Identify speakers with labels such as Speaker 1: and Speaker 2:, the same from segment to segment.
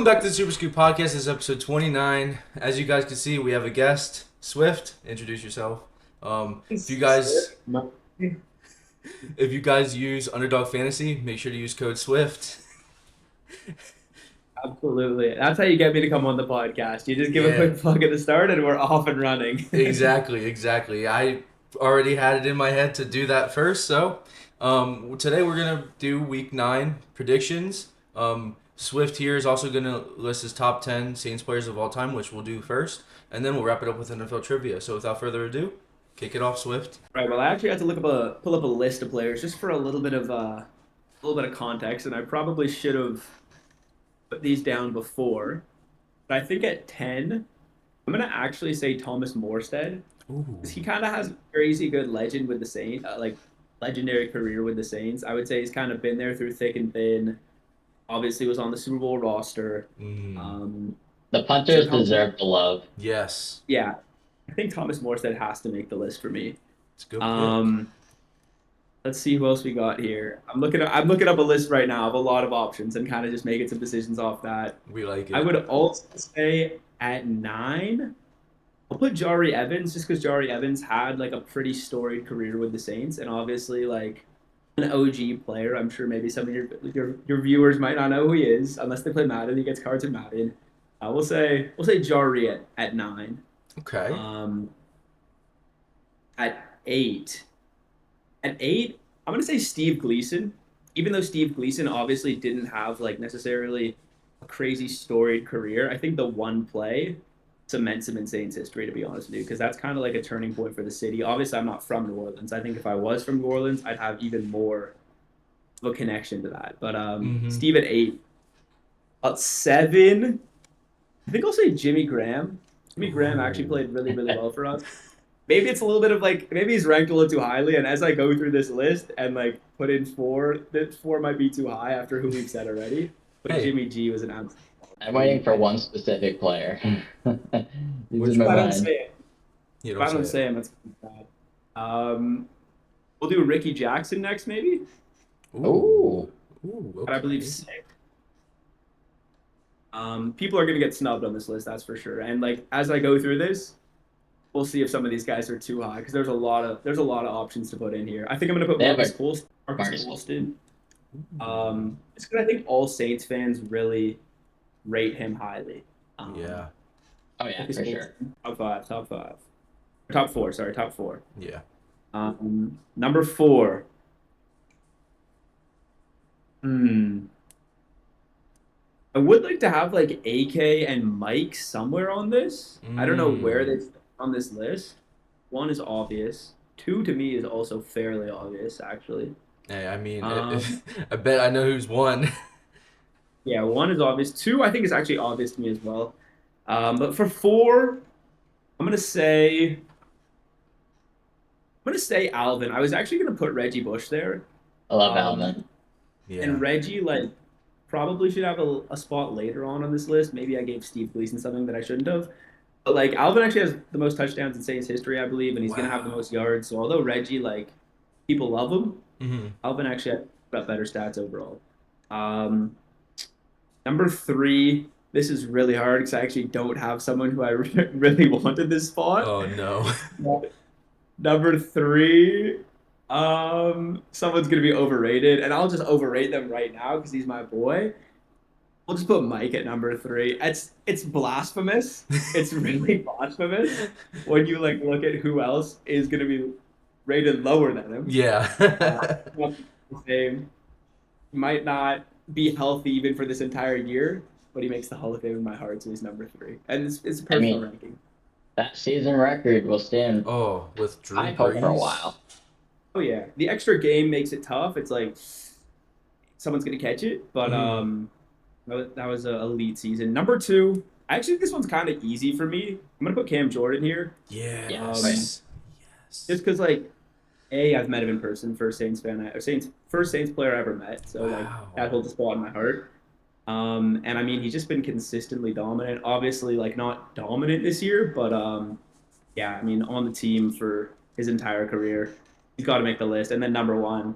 Speaker 1: back to the Super Scoop Podcast. This is episode 29. As you guys can see, we have a guest, Swift. Introduce yourself. If you guys use Underdog Fantasy, make sure to use code SWIFT.
Speaker 2: Absolutely. That's how you get me to come on the podcast. You just give a
Speaker 1: Yeah,
Speaker 2: quick plug at the start and we're off and running.
Speaker 1: exactly. I already had it in my head to do that first. So today we're gonna do Week 9 predictions. Swift here is also gonna list his top 10 Saints players of all time, which we'll do first, and then we'll wrap it up with NFL trivia. So without further ado, kick it off, Swift.
Speaker 2: Right. Well, I actually had to pull up a list of players just for a little bit of context, and I probably should have put these down before. But I think at 10, I'm gonna actually say Thomas Morstead.
Speaker 1: Ooh.
Speaker 2: 'Cause he kind of has a crazy good legend with the Saints, like legendary career with the Saints. I would say he's kind of been there through thick and thin. Obviously, was on the Super Bowl roster.
Speaker 1: Mm.
Speaker 3: The punters
Speaker 2: Should help.
Speaker 3: deserve the love.
Speaker 1: Yes,
Speaker 2: Yeah, I think Thomas Morstead has to make the list for me.
Speaker 1: it's a good pick.
Speaker 2: Let's see who else we got here. I'm looking up a list right now of a lot of options and kind of just making some decisions off that.
Speaker 1: We like
Speaker 2: I
Speaker 1: it.
Speaker 2: would also say at 9, I'll put Jari Evans just because Jari Evans had like a pretty storied career with the Saints and obviously like an OG player. I'm sure maybe some of your viewers might not know who he is unless they play Madden. He gets cards in Madden. We'll say Jari at 9.
Speaker 1: Okay.
Speaker 2: Um, at 8. At 8, I'm gonna say Steve Gleason. Even though Steve Gleason obviously didn't have like necessarily a crazy storied career, I think the one play cements him in Saints history, to be honest with you, because that's kind of like a turning point for the city. Obviously, I'm not from New Orleans. I think if I was from New Orleans, I'd have even more of a connection to that. But
Speaker 1: Mm-hmm.
Speaker 2: Steve at 8. At 7, I think I'll say Jimmy Graham. Jimmy Graham actually played really, really well for us. Maybe it's a little bit of like maybe he's ranked a little too highly, and as I go through this list and like put in 4, that 4 might be too high after who we've said already. But
Speaker 1: Hey.
Speaker 2: Jimmy G was an absolute.
Speaker 3: I'm waiting for one specific player.
Speaker 1: Which
Speaker 3: These are
Speaker 2: If I
Speaker 3: my
Speaker 2: don't
Speaker 3: mind.
Speaker 2: say it,
Speaker 1: You
Speaker 2: if I don't say him, that's bad. We'll do Ricky Jackson next, maybe.
Speaker 3: Ooh.
Speaker 1: Ooh.
Speaker 2: But I believe
Speaker 1: Okay.
Speaker 2: 6. People are gonna get snubbed on this list, that's for sure. And like as I go through this, we'll see if some of these guys are too high because there's a lot of options to put in here. I think I'm gonna put
Speaker 3: They have
Speaker 2: Marcus
Speaker 3: a-
Speaker 2: Colston.
Speaker 3: Marcus
Speaker 2: Colston. It's because I think all Saints fans really rate him highly.
Speaker 1: Yeah.
Speaker 3: Oh yeah,
Speaker 2: Marcus
Speaker 3: for sure.
Speaker 2: Colston, top 5. Top 4, sorry, top 4.
Speaker 1: Yeah.
Speaker 2: Number 4. Hmm. I would like to have like AK and Mike somewhere on this. I don't know where they fit on this list. 1 is obvious. 2 to me is also fairly obvious, actually.
Speaker 1: Hey, I mean,
Speaker 2: Um,
Speaker 1: I bet I know who's one.
Speaker 2: Yeah, 1 is obvious. 2, I think is actually obvious to me as well. But for 4, I'm gonna say Alvin. I was actually gonna put Reggie Bush there.
Speaker 3: I love
Speaker 2: Um,
Speaker 3: Alvin.
Speaker 1: Yeah.
Speaker 2: And Reggie, like, probably should have a spot later on this list. Maybe I gave Steve Gleason something that I shouldn't have. But, like, Alvin actually has the most touchdowns in Saints history, I believe, and he's going to have the
Speaker 1: Wow.
Speaker 2: most yards. So, although Reggie, like, people love him,
Speaker 1: Mm-hmm.
Speaker 2: Alvin actually got better stats overall. Um, Number 3, this is really hard because I actually don't have someone who I really wanted this spot.
Speaker 1: Oh no.
Speaker 2: Number 3, someone's gonna be overrated, and I'll just overrate them right now because he's my boy. We'll just put Mike at number 3. It's blasphemous. It's really blasphemous when you like look at who else is gonna be rated lower than him.
Speaker 1: Yeah.
Speaker 2: Not the same. He might not be healthy even for this entire year, but he makes the Hall of Fame in my heart, so he's number 3. And it's a personal ranking.
Speaker 3: That season record will stand
Speaker 1: Oh, with Drew
Speaker 3: high hope for a
Speaker 1: Brees.
Speaker 3: while.
Speaker 2: Oh yeah, the extra game makes it tough. It's like someone's gonna catch it, but that was a elite season. Number 2, actually this one's kind of easy for me. I'm gonna put Cam Jordan here,
Speaker 1: Yes.
Speaker 2: Yes.
Speaker 1: Yes.
Speaker 2: just because like I've met him in person, first Saints player I ever met, so like
Speaker 1: Wow.
Speaker 2: that holds a spot in my heart. And I mean he's just been consistently dominant. Obviously, like not dominant this year, but yeah, I mean on the team for his entire career, he's got to make the list. And then number 1.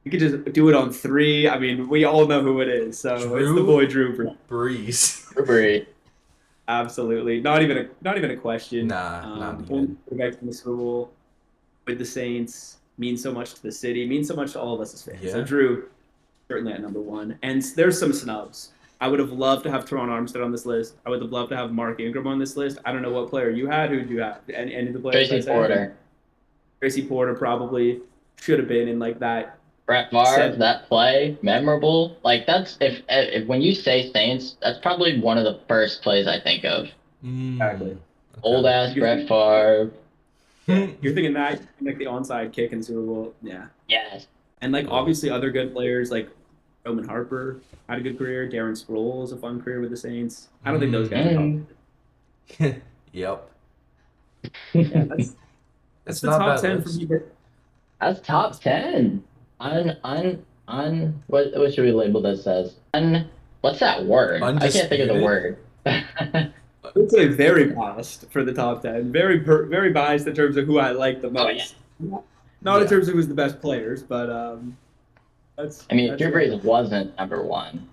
Speaker 2: You could just do it on 3. I mean, we all know who it is. So it's the boy Drew
Speaker 1: Brees.
Speaker 3: Brees.
Speaker 2: Absolutely, not even a question.
Speaker 1: Nah, not
Speaker 2: Only
Speaker 1: even.
Speaker 2: quarterback in the Super Bowl with the Saints means so much to the city, means so much to all of us as fans. So
Speaker 1: Yeah.
Speaker 2: Drew, certainly at number 1. And there's some snubs. I would have loved to have Teron Armstead on this list. I would have loved to have Mark Ingram on this list. I don't know what player you had. Who did you have? Any of the players?
Speaker 3: Tracy Porter.
Speaker 2: Tracy Porter probably should have been in like that.
Speaker 3: Brett Favre, that play, memorable. Like that's if when you say Saints, that's probably one of the first plays I think of.
Speaker 2: Exactly.
Speaker 1: Okay.
Speaker 3: Old ass Brett Favre.
Speaker 2: You're thinking that like the onside kick in the Super Bowl, yeah.
Speaker 3: Yes.
Speaker 2: And like obviously other good players like Roman Harper had a good career. Darren Sproles a fun career with the Saints. I don't think those guys are top.
Speaker 1: Yep.
Speaker 2: Yeah, that's the
Speaker 1: not
Speaker 2: top
Speaker 1: bad
Speaker 2: 10
Speaker 1: list.
Speaker 2: for me.
Speaker 3: That's top 10. What should we label this as? What's that word?
Speaker 1: Undisputed?
Speaker 3: I can't think of the word.
Speaker 2: I would say very biased for the top 10. Very biased in terms of who I like the most. Not in terms of who's the best players, but that's.
Speaker 3: I mean, Drew
Speaker 2: that's
Speaker 3: Brees wasn't number 1.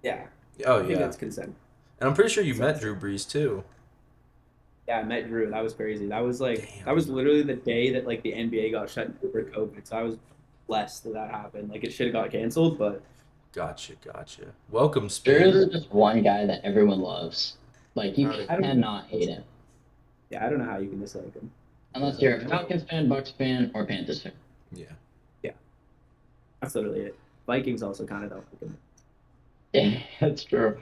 Speaker 2: Yeah.
Speaker 1: Oh
Speaker 2: I think
Speaker 1: yeah.
Speaker 2: that's consent.
Speaker 1: And I'm pretty sure you met Drew Brees too.
Speaker 2: Yeah, I met Drew. That was crazy. That was like
Speaker 1: Damn.
Speaker 2: that was literally the day that like the NBA got shut down for COVID. So I was blessed that happened. Like it should have got canceled, but
Speaker 1: Gotcha. Welcome,
Speaker 3: Drew
Speaker 1: Spear.
Speaker 3: is just one guy that everyone loves. Like you
Speaker 2: I don't-
Speaker 3: cannot hate him.
Speaker 2: yeah, I don't know how you can dislike him.
Speaker 3: Unless you're a Falcons fan, Bucks fan, or Panthers fan.
Speaker 1: Yeah.
Speaker 2: That's literally it. Vikings also kind of don't like him.
Speaker 3: Yeah, that's true.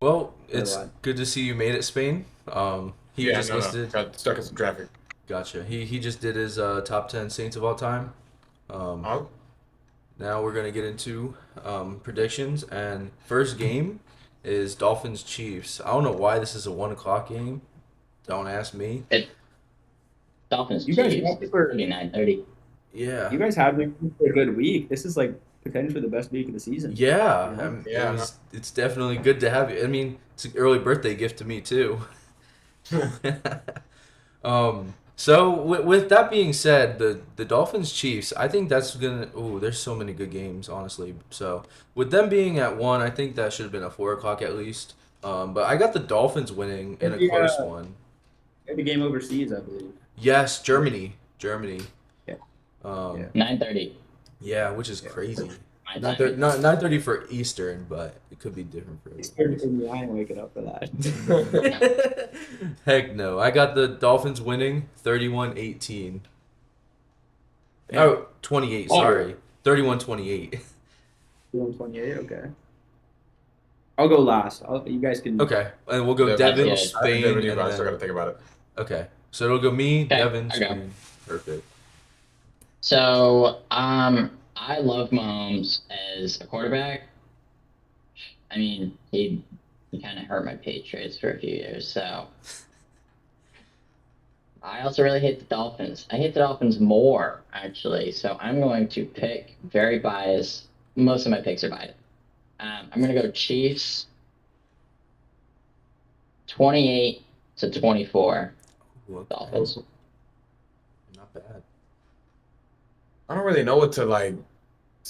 Speaker 1: Well, it's
Speaker 2: lot.
Speaker 1: good to see you made it, Spain. He just listed.
Speaker 4: Got stuck in some traffic.
Speaker 1: Gotcha. He just did his top 10 Saints of all time.
Speaker 4: Oh,
Speaker 1: Now we're gonna get into predictions, and first game is Dolphins Chiefs. I don't know why this is a 1:00 game. Don't ask me.
Speaker 3: Dolphins,
Speaker 2: You guys
Speaker 3: Chiefs,
Speaker 2: ready for-
Speaker 3: 39-30.
Speaker 1: Yeah.
Speaker 2: You guys had a good week. This is like potentially the best week of the season.
Speaker 1: Yeah.
Speaker 4: Yeah.
Speaker 1: It's definitely good to have you. I mean, it's an early birthday gift to me too. So with that being said, the Dolphins Chiefs, I think that's gonna. Oh, there's so many good games, honestly. So with them being at 1, I think that should have been a 4:00 at least. But I got the Dolphins winning in a
Speaker 2: Yeah.
Speaker 1: close one.
Speaker 2: The game overseas, I believe.
Speaker 1: Yes, Germany.
Speaker 2: Yeah.
Speaker 1: Yeah.
Speaker 3: 9:30.
Speaker 1: Yeah, which is crazy.
Speaker 3: My
Speaker 1: Not
Speaker 3: time.
Speaker 1: 9:30 for Eastern, but it could be different for everyone.
Speaker 2: I ain't waking up for that.
Speaker 1: Heck no. I got the Dolphins winning 31-18.
Speaker 4: Yeah.
Speaker 1: Oh, 28, sorry. 31-28.
Speaker 2: 128, okay. I'll go last. You guys can.
Speaker 1: Okay. And we'll go
Speaker 4: Yeah,
Speaker 1: Devin,
Speaker 3: yeah.
Speaker 1: Spain,
Speaker 4: Devin,
Speaker 1: and
Speaker 4: you, but I still
Speaker 1: then...
Speaker 4: gotta think about it.
Speaker 1: Okay. So it'll go me,
Speaker 3: Okay,
Speaker 1: Devin,
Speaker 3: I go.
Speaker 1: Spain. Perfect.
Speaker 3: So, I love Mahomes as a quarterback. I mean, he kind of hurt my Patriots for a few years, so. I also really hate the Dolphins. I hate the Dolphins more, actually, so I'm going to pick very biased. Most of my picks are biased. I'm going to go Chiefs 28-24.
Speaker 1: Ooh, okay.
Speaker 3: Dolphins.
Speaker 1: Not bad.
Speaker 4: I don't really know what to like.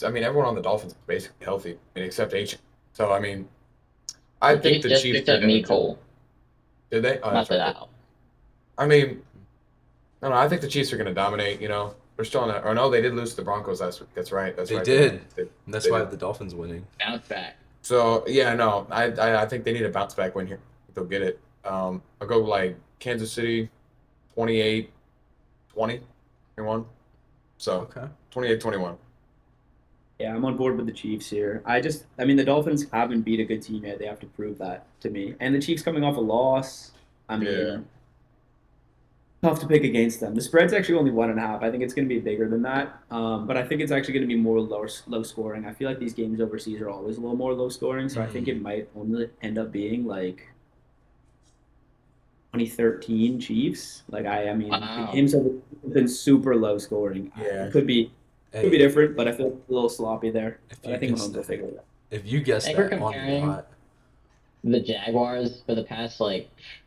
Speaker 4: I mean, everyone on the Dolphins is basically healthy, I mean, except H. So I mean, I think the
Speaker 3: just
Speaker 4: Chiefs
Speaker 3: picked
Speaker 4: are
Speaker 3: up
Speaker 4: gonna
Speaker 3: Cole.
Speaker 4: Did they? Oh,
Speaker 3: Not
Speaker 4: that's right.
Speaker 3: that out.
Speaker 4: I mean, I don't know. I think the Chiefs are gonna dominate. You know, they're still on that. Or no, they did lose to the Broncos last week. That's right. That's
Speaker 1: They
Speaker 4: right.
Speaker 1: did.
Speaker 4: They-
Speaker 1: And that's
Speaker 4: they
Speaker 1: why
Speaker 4: did.
Speaker 1: the Dolphins winning.
Speaker 3: Bounce back.
Speaker 4: So yeah, no, I think they need a bounce back win here. They'll get it. I'll go like Kansas City, 28-20, 21. So
Speaker 1: Okay.
Speaker 4: 28-21.
Speaker 2: Yeah, I'm on board with the Chiefs here. I mean, the Dolphins haven't beat a good team yet. They have to prove that to me. And the Chiefs coming off a loss. I mean,
Speaker 4: Yeah.
Speaker 2: tough to pick against them. The spread's actually only 1.5. I think it's going to be bigger than that. But I think it's actually going to be more low scoring. I feel like these games overseas are always a little more low scoring. So I think it might only end up being like 2013 Chiefs. Like I mean,
Speaker 3: Wow.
Speaker 2: the games have been super low scoring.
Speaker 4: Yeah.
Speaker 2: It could be different, but I feel a little sloppy there.
Speaker 1: If
Speaker 2: But
Speaker 1: you
Speaker 2: I think
Speaker 1: guessed
Speaker 2: Mahomes will
Speaker 1: that.
Speaker 2: figure it out.
Speaker 1: If you guessed
Speaker 3: I think we're
Speaker 1: that on the
Speaker 3: comparing-
Speaker 1: lot.
Speaker 3: The Jaguars for the past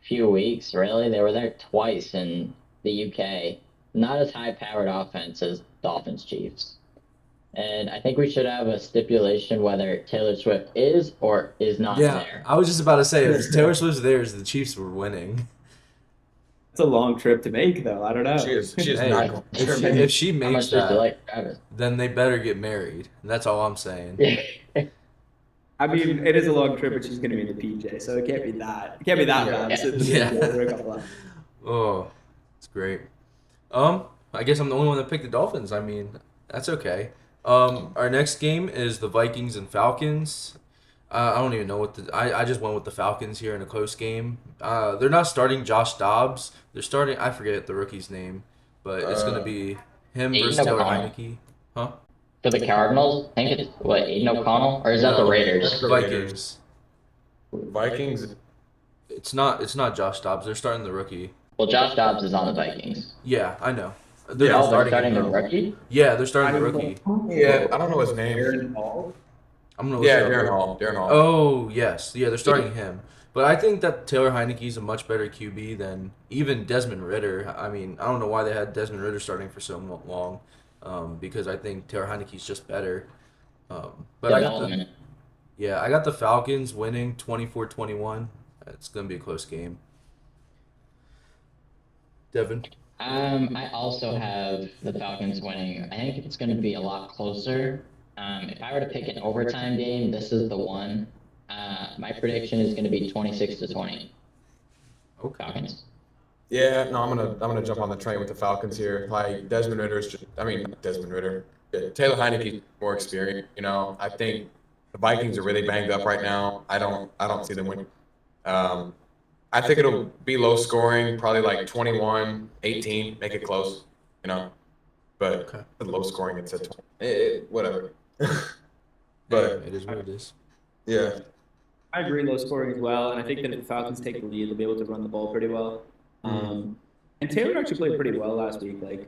Speaker 3: few weeks, really, they were there twice in the UK. Not as high powered offense as Dolphins Chiefs. And I think we should have a stipulation whether Taylor Swift is or is not
Speaker 1: Yeah,
Speaker 3: there.
Speaker 1: I was just about to say if Taylor Swift's there, the Chiefs were winning.
Speaker 2: It's a long trip to make, though. I don't know.
Speaker 4: She is
Speaker 1: Hey,
Speaker 4: not going
Speaker 1: if she
Speaker 3: How
Speaker 1: makes
Speaker 3: much does she
Speaker 1: that,
Speaker 3: like Travis?
Speaker 1: then they better get married. That's all I'm saying.
Speaker 2: I mean, it is a long trip, but she's going to be in the PJ, so it can't be that. It can't be that bad. Sit in the
Speaker 1: Yeah.
Speaker 2: PJ, wear a couple of-
Speaker 1: Oh, it's great. I guess I'm the only one that picked the Dolphins. I mean, that's okay. Our next game is the Vikings and Falcons. I don't even know what I just went with the Falcons here in a close game. They're not starting Josh Dobbs. They're starting, I forget the rookie's name, but it's going to be him
Speaker 3: Aiden
Speaker 1: versus Taylor
Speaker 3: O'Connell.
Speaker 1: Heineke. Huh?
Speaker 3: For the Cardinals, I think it's what, Aiden O'Connell? Or is that the
Speaker 1: No,
Speaker 3: Raiders?
Speaker 4: The
Speaker 1: Vikings.
Speaker 4: Vikings.
Speaker 1: It's not Josh Dobbs. They're starting the rookie.
Speaker 3: Well, Josh Dobbs is on the Vikings.
Speaker 1: Yeah, I know. They're
Speaker 4: Yeah,
Speaker 1: not
Speaker 3: Oh, they're
Speaker 1: starting
Speaker 3: starting
Speaker 1: him,
Speaker 3: the
Speaker 1: though.
Speaker 3: rookie?
Speaker 1: Yeah, they're starting the rookie.
Speaker 4: Yeah, I don't know his name.
Speaker 2: Aaron Hall.
Speaker 1: I'm gonna look
Speaker 4: Yeah,
Speaker 1: it up.
Speaker 4: Darren Hall. Darren Hall.
Speaker 1: Oh yes, yeah, they're starting him. But I think that Taylor Heineke's a much better QB than even Desmond Ritter. I mean, I don't know why they had Desmond Ritter starting for so long, because I think Taylor Heineke's just better. But
Speaker 3: Development.
Speaker 1: I got the Falcons winning 24-21. It's gonna be a close game. Devin.
Speaker 3: I also have the Falcons winning. I think it's going to be a lot closer. If I were to pick an overtime game, this is the one. My prediction is going to be 26-20.
Speaker 1: Okay.
Speaker 3: Falcons.
Speaker 4: Yeah, no, I'm gonna jump on the train with the Falcons here. Like Desmond Ritter is just, I mean, not Desmond Ritter. Yeah, Taylor Heineke more experienced. You know, I think the Vikings are really banged up right now. I don't see them winning. I think it'll be low scoring, probably like 21-18, make it close. You know, but
Speaker 1: Okay.
Speaker 4: low scoring it's at 20. Whatever.
Speaker 1: But
Speaker 4: But
Speaker 1: it is what it is.
Speaker 4: yeah,
Speaker 2: I agree, low scoring as well, and I think that if the Falcons take the lead, they'll be able to run the ball pretty well. And Taylor actually played pretty well last week. Like,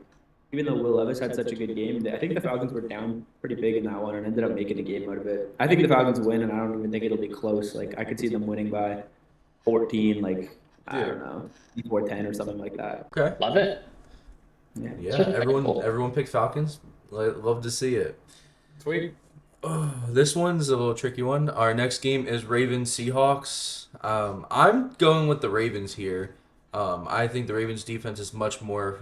Speaker 2: even though Will Levis had such a good game, I think the Falcons were down pretty big in that one and ended up making a game out of it. I think the Falcons win, and I don't even think it'll be close. Like, I could see them winning by 14, like, I don't know, 4-10 or something like that.
Speaker 1: Okay.
Speaker 3: Love it.
Speaker 1: Yeah,
Speaker 3: Sure.
Speaker 1: everyone picked Falcons. Love to see it.
Speaker 4: sweet.
Speaker 1: Oh, this one's a little tricky one. Our next game is Ravens Seahawks. I'm going with the Ravens here. I think the Ravens defense is much more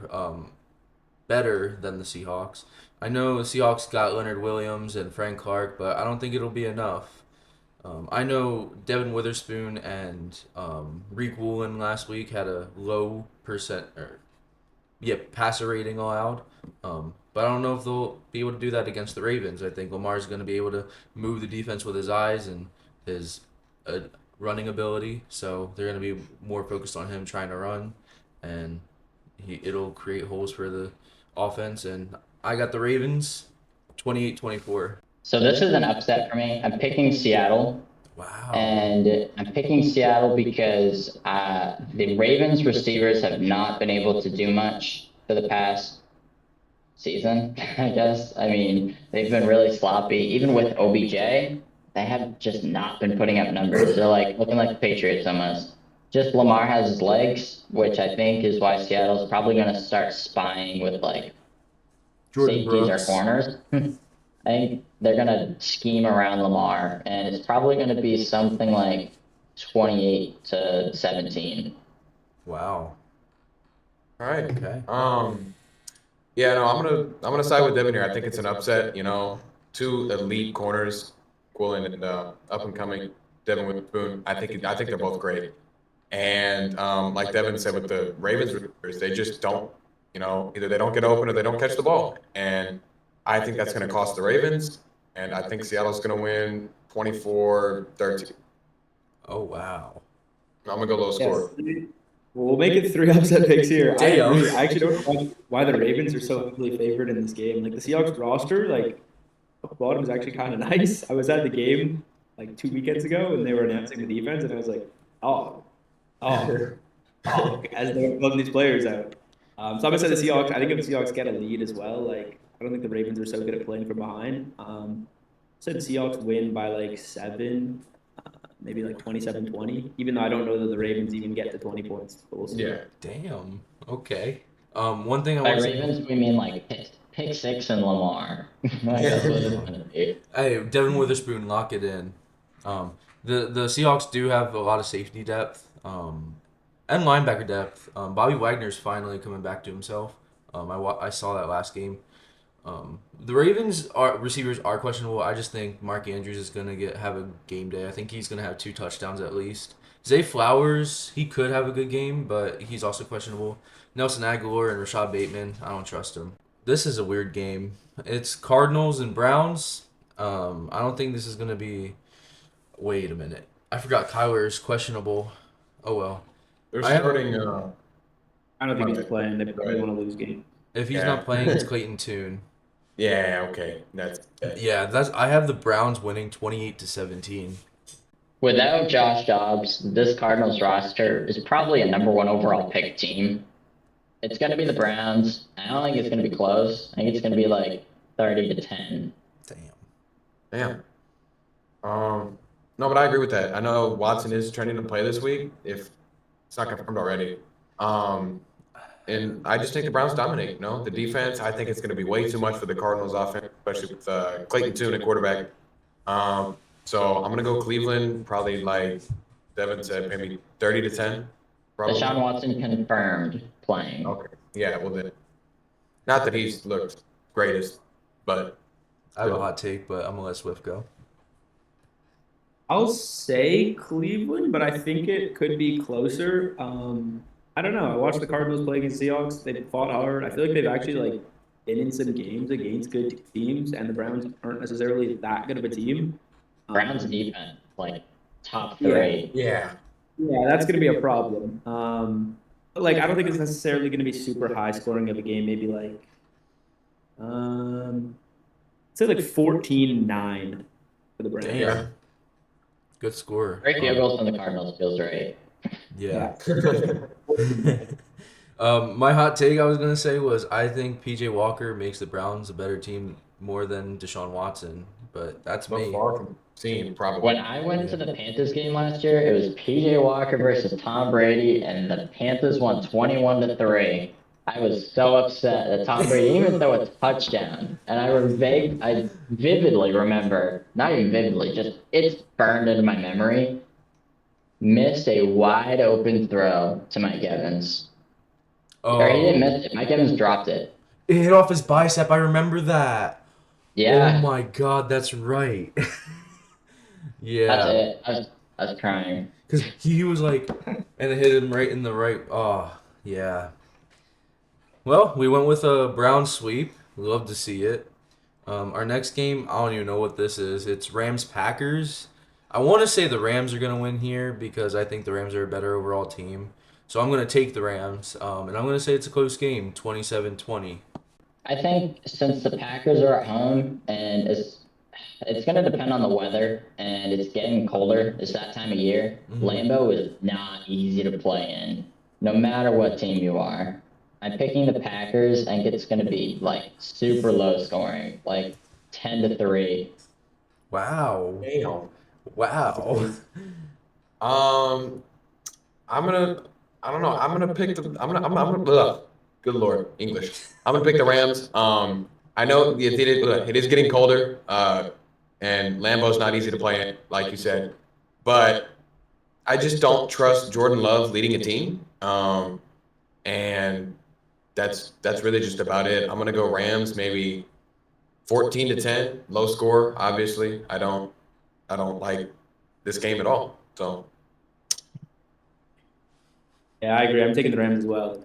Speaker 1: better than the Seahawks. I know the Seahawks got Leonard Williams and Frank Clark, but I don't think it'll be enough. I know Devin Witherspoon and Reek Woolen last week had a low passer rating allowed. But I don't know if they'll be able to do that against the Ravens. I think Lamar's going to be able to move the defense with his eyes and his running ability. So they're going to be more focused on him trying to run, and it'll create holes for the offense. And I got the Ravens 28-24.
Speaker 3: So this is an upset for me. I'm picking Seattle.
Speaker 1: Wow.
Speaker 3: And I'm picking Seattle because the Ravens receivers have not been able to do much for the past season, I guess. I mean, they've been really sloppy. Even with OBJ, they have just not been putting up numbers. They're like looking like the Patriots almost. Just Lamar has his legs, which I think is why Seattle's probably going to start spying with like
Speaker 1: Jordan
Speaker 3: safeties
Speaker 1: Brooks.
Speaker 3: or corners. I think they're going to scheme around Lamar, and it's probably going to be something like 28-17.
Speaker 1: Wow.
Speaker 4: All right.
Speaker 1: Okay.
Speaker 4: Yeah, no, I'm gonna side with Devin here. I think it's an upset. You know, two elite corners, Quillen and up and coming Devin Witherspoon. I think they're both great. And like Devin said with the Ravens, they just don't. You know, either they don't get open or they don't catch the ball. And I think that's going to cost the Ravens. And I think Seattle's going to win 24-13.
Speaker 1: Oh wow.
Speaker 4: I'm gonna go low score.
Speaker 2: Yes. We'll make it 3 upset picks here. I
Speaker 1: Damn.
Speaker 2: agree. I actually don't know why the Ravens are so heavily favored in this game. Like the Seahawks roster, like the bottom is actually kind of nice. I was at the game like 2 weekends ago, and they were announcing the defense, and I was like, oh, as they were pulling these players out. So I'm gonna say the Seahawks. I think if the Seahawks get a lead as well, like I don't think the Ravens are so good at playing from behind. Said the Seahawks win by like 7. Maybe like 27-20, even though I don't know that the Ravens even get to 20 points. But we'll see.
Speaker 4: Yeah.
Speaker 1: Damn. Okay. One thing I
Speaker 3: By
Speaker 1: want to say.
Speaker 3: Ravens, we mean like pick six and Lamar. That's what it's gonna be.
Speaker 1: Hey, Devin Witherspoon, lock it in. The Seahawks do have a lot of safety depth, and linebacker depth. Bobby Wagner's finally coming back to himself. I saw that last game. The Ravens receivers are questionable. I just think Mark Andrews is gonna have a game day. I think he's gonna have 2 touchdowns at least. Zay Flowers, he could have a good game, but he's also questionable. Nelson Aguilar and Rashad Bateman, I don't trust him. This is a weird game. It's Cardinals and Browns. I don't think this is gonna be. Wait a minute. I forgot Kyler is questionable. Oh well.
Speaker 4: They're
Speaker 1: I have-
Speaker 4: starting.
Speaker 2: I don't think he's playing. They probably want to lose game.
Speaker 1: If he's
Speaker 4: Yeah.
Speaker 1: not playing, it's Clayton Tune.
Speaker 4: Yeah. Okay. That's.
Speaker 1: Yeah, I have the Browns winning 28-17.
Speaker 3: Without Josh Dobbs, this Cardinals roster is probably a number 1 overall pick team. It's going to be the Browns. I don't think it's going to be close. I think it's going to be like 30-10.
Speaker 1: Damn.
Speaker 4: No, but I agree with that. I know Watson is trending to play this week, if it's not confirmed already. And I just think the Browns dominate. The defense, I think it's going to be way too much for the Cardinals offense, especially with Clayton Tune at quarterback. So I'm going to go Cleveland, probably like Devin said, maybe 30-10. Probably.
Speaker 3: Deshaun Watson confirmed playing.
Speaker 4: Okay. Yeah, well then. Not that he's looked greatest, but
Speaker 1: I have a hot take, but I'm gonna let Swift go.
Speaker 2: I'll say Cleveland, but I think it could be closer. I don't know. I watched the Cardinals play against Seahawks. They fought hard. I feel like they've actually been in some games against good teams, and the Browns aren't necessarily that good of a team.
Speaker 3: Browns defense, like top 3.
Speaker 4: yeah.
Speaker 2: Yeah, that's going to be a problem. But I don't think it's necessarily going to be super high scoring of a game. Maybe say 14-9 for the Browns.
Speaker 1: Damn. Good score.
Speaker 3: Great field goals from the Cardinals feels right.
Speaker 1: Yeah. My hot take I was gonna say was I think PJ Walker makes the Browns a better team more than Deshaun Watson, but that's
Speaker 4: So
Speaker 1: me.
Speaker 4: far from seeing, probably.
Speaker 3: When I went to the Panthers game last year, it was PJ Walker versus Tom Brady, and the Panthers won 21-3. I was so upset that Tom Brady even threw a touchdown, and I vividly remember, not even vividly, just it's burned into my memory. Missed a wide open throw to Mike Evans. Or he didn't miss it. Mike Evans dropped it.
Speaker 1: It hit off his bicep. I remember that.
Speaker 3: Yeah.
Speaker 1: Oh my god, that's right. Yeah.
Speaker 3: That's it. I was crying.
Speaker 1: Because he was like, and it hit him right in the right. Oh, yeah. Well, we went with a Brown sweep. Love to see it. Our next game, I don't even know what this is. It's Rams-Packers. I want to say the Rams are going to win here because I think the Rams are a better overall team. So I'm going to take the Rams, and I'm going to say it's a close game, 27-20.
Speaker 3: I think since the Packers are at home and it's going to depend on the weather and it's getting colder, it's that time of year.
Speaker 1: Mm-hmm.
Speaker 3: Lambeau is not easy to play in, no matter what team you are. I'm picking the Packers. I think it's going to be super low scoring, 10-3.
Speaker 1: Wow.
Speaker 4: Damn.
Speaker 1: Wow.
Speaker 4: I don't know. I'm gonna pick the. I'm gonna. Ugh, good Lord, English. I'm gonna pick the Rams. I know it is getting colder. And Lambeau's not easy to play in, like you said. But I just don't trust Jordan Love leading a team. And that's really just about it. I'm gonna go Rams, maybe 14-10, low score. Obviously, I don't like this game at all. So.
Speaker 2: Yeah, I agree. I'm taking the Rams as well.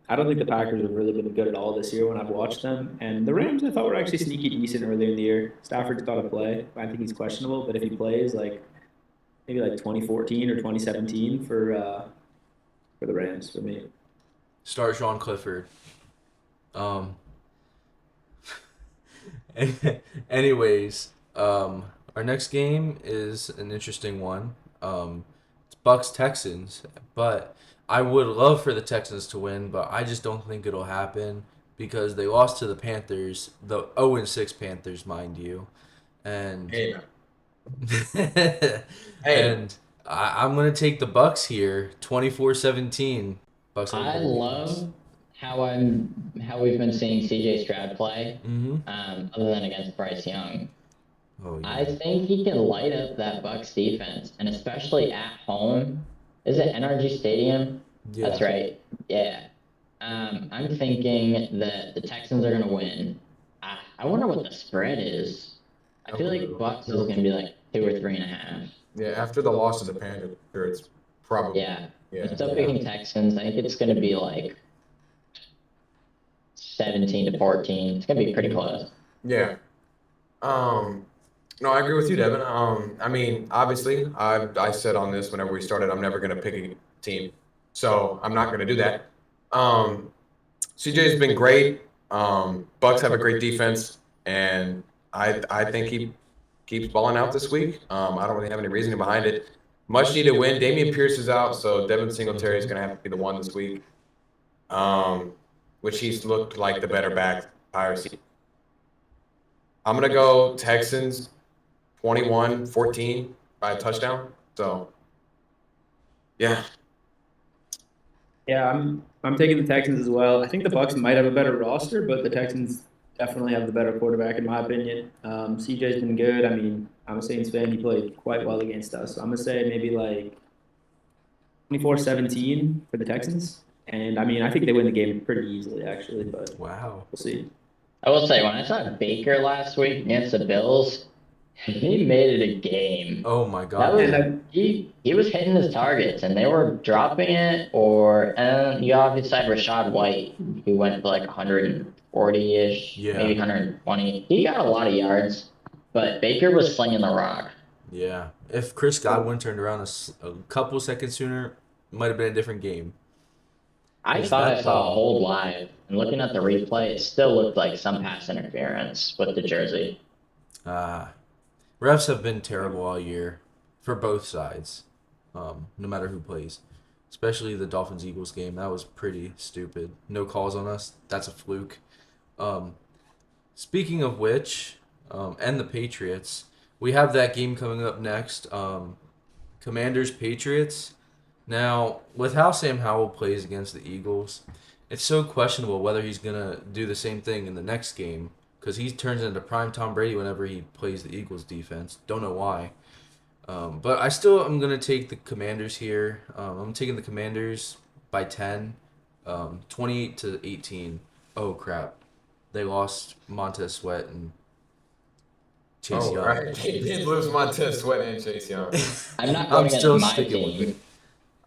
Speaker 2: I don't think the Packers have really been good at all this year when I've watched them. And the Rams, I thought, were actually sneaky decent earlier in the year. Stafford's got to play. I think he's questionable, but if he plays, maybe 2014 or 2017 for the Rams for me.
Speaker 1: Start Sean Clifford. Anyways, our next game is an interesting one. It's Bucks Texans, but I would love for the Texans to win, but I just don't think it'll happen because they lost to the Panthers, the 0-6 Panthers, mind you, and
Speaker 4: Hey.
Speaker 1: and I'm gonna take the Bucks here, 24-17. Bucks.
Speaker 3: I love how we've been seeing CJ Stroud play,
Speaker 1: Mm-hmm.
Speaker 3: other than against Bryce Young.
Speaker 1: Oh yeah.
Speaker 3: I think he can light up that Bucs defense, and especially at home. Is it NRG Stadium?
Speaker 1: Yeah.
Speaker 3: That's right. Yeah. I'm thinking that the Texans are going to win. I wonder what the spread is. I feel like Bucs is going to be like 2 or 3.5.
Speaker 4: Yeah, after the loss to the Panthers, it's probably
Speaker 3: Yeah.
Speaker 4: yeah.
Speaker 3: I'm still picking Texans. I think it's going to be like 17-14. It's going to be pretty close.
Speaker 4: Yeah. No, I agree with you, Devin. I mean, obviously, I said on this whenever we started, I'm never going to pick a team, so I'm not going to do that. CJ's been great. Bucks have a great defense, and I think he keeps balling out this week. I don't really have any reasoning behind it. Much needed win. Damian Pierce is out, so Devin Singletary is going to have to be the one this week. Which he's looked like the better back entire season. I'm going to go Texans 21-14 by a touchdown. So, yeah.
Speaker 2: Yeah, I'm taking the Texans as well. I think the Bucs might have a better roster, but the Texans definitely have the better quarterback in my opinion. CJ's been good. I mean, I'm a Saints fan. He played quite well against us. So I'm gonna say maybe like 24-17 for the Texans. And I mean, I think they win the game pretty easily, actually. But
Speaker 1: Wow.
Speaker 2: we'll see.
Speaker 3: I will say, when I saw Baker last week against the Bills, he made it a game.
Speaker 1: Oh my
Speaker 3: That
Speaker 1: God.
Speaker 3: was
Speaker 2: And
Speaker 3: he was hitting his targets, and they were dropping it. And you obviously had Rashad White, who went for like 140-ish,
Speaker 1: Yeah.
Speaker 3: maybe 120. He got a lot of yards, but Baker was slinging the rock.
Speaker 1: Yeah. If Chris Godwin turned around a couple seconds sooner, it might have been a different game.
Speaker 3: I
Speaker 1: Is
Speaker 3: thought
Speaker 1: that
Speaker 3: I saw a
Speaker 1: the-
Speaker 3: hold live, and looking at the replay, it still looked like some pass interference with the jersey.
Speaker 1: Refs have been terrible all year for both sides, no matter who plays. Especially the Dolphins-Eagles game. That was pretty stupid. No calls on us. That's a fluke. Speaking of which, and the Patriots, we have that game coming up next. Commanders-Patriots. Now, with how Sam Howell plays against the Eagles, it's so questionable whether he's going to do the same thing in the next game because he turns into prime Tom Brady whenever he plays the Eagles defense. Don't know why. But I'm going to take the Commanders here. I'm taking the Commanders by 10, 28-18. Oh, crap. They lost Montez Sweat and Chase Young.
Speaker 4: Right. They did lose Montez Sweat and Chase Young.
Speaker 3: I'm not going
Speaker 1: I'm still
Speaker 3: against my
Speaker 1: sticking with
Speaker 3: team.
Speaker 1: it.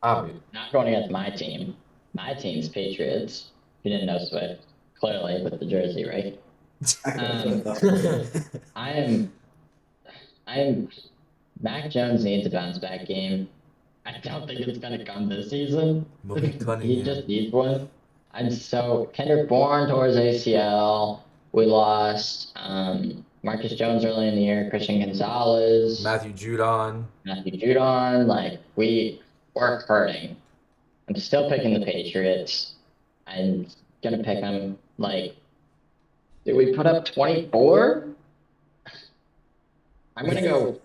Speaker 4: Obvious.
Speaker 3: Not going against my team. My team's Patriots. You didn't know Swift, clearly, with the jersey, right? I am. Mac Jones needs a bounce back game. I don't think it's gonna come this season.
Speaker 1: Malik
Speaker 3: He
Speaker 1: Cunningham.
Speaker 3: just needs one. Kendrick Bourne tore his ACL. We lost Marcus Jones early in the year. Christian Gonzalez.
Speaker 1: Matthew Judon.
Speaker 3: Like we're hurting. I'm still picking the Patriots. I'm gonna pick them. Like, did we put up 24? I'm gonna go.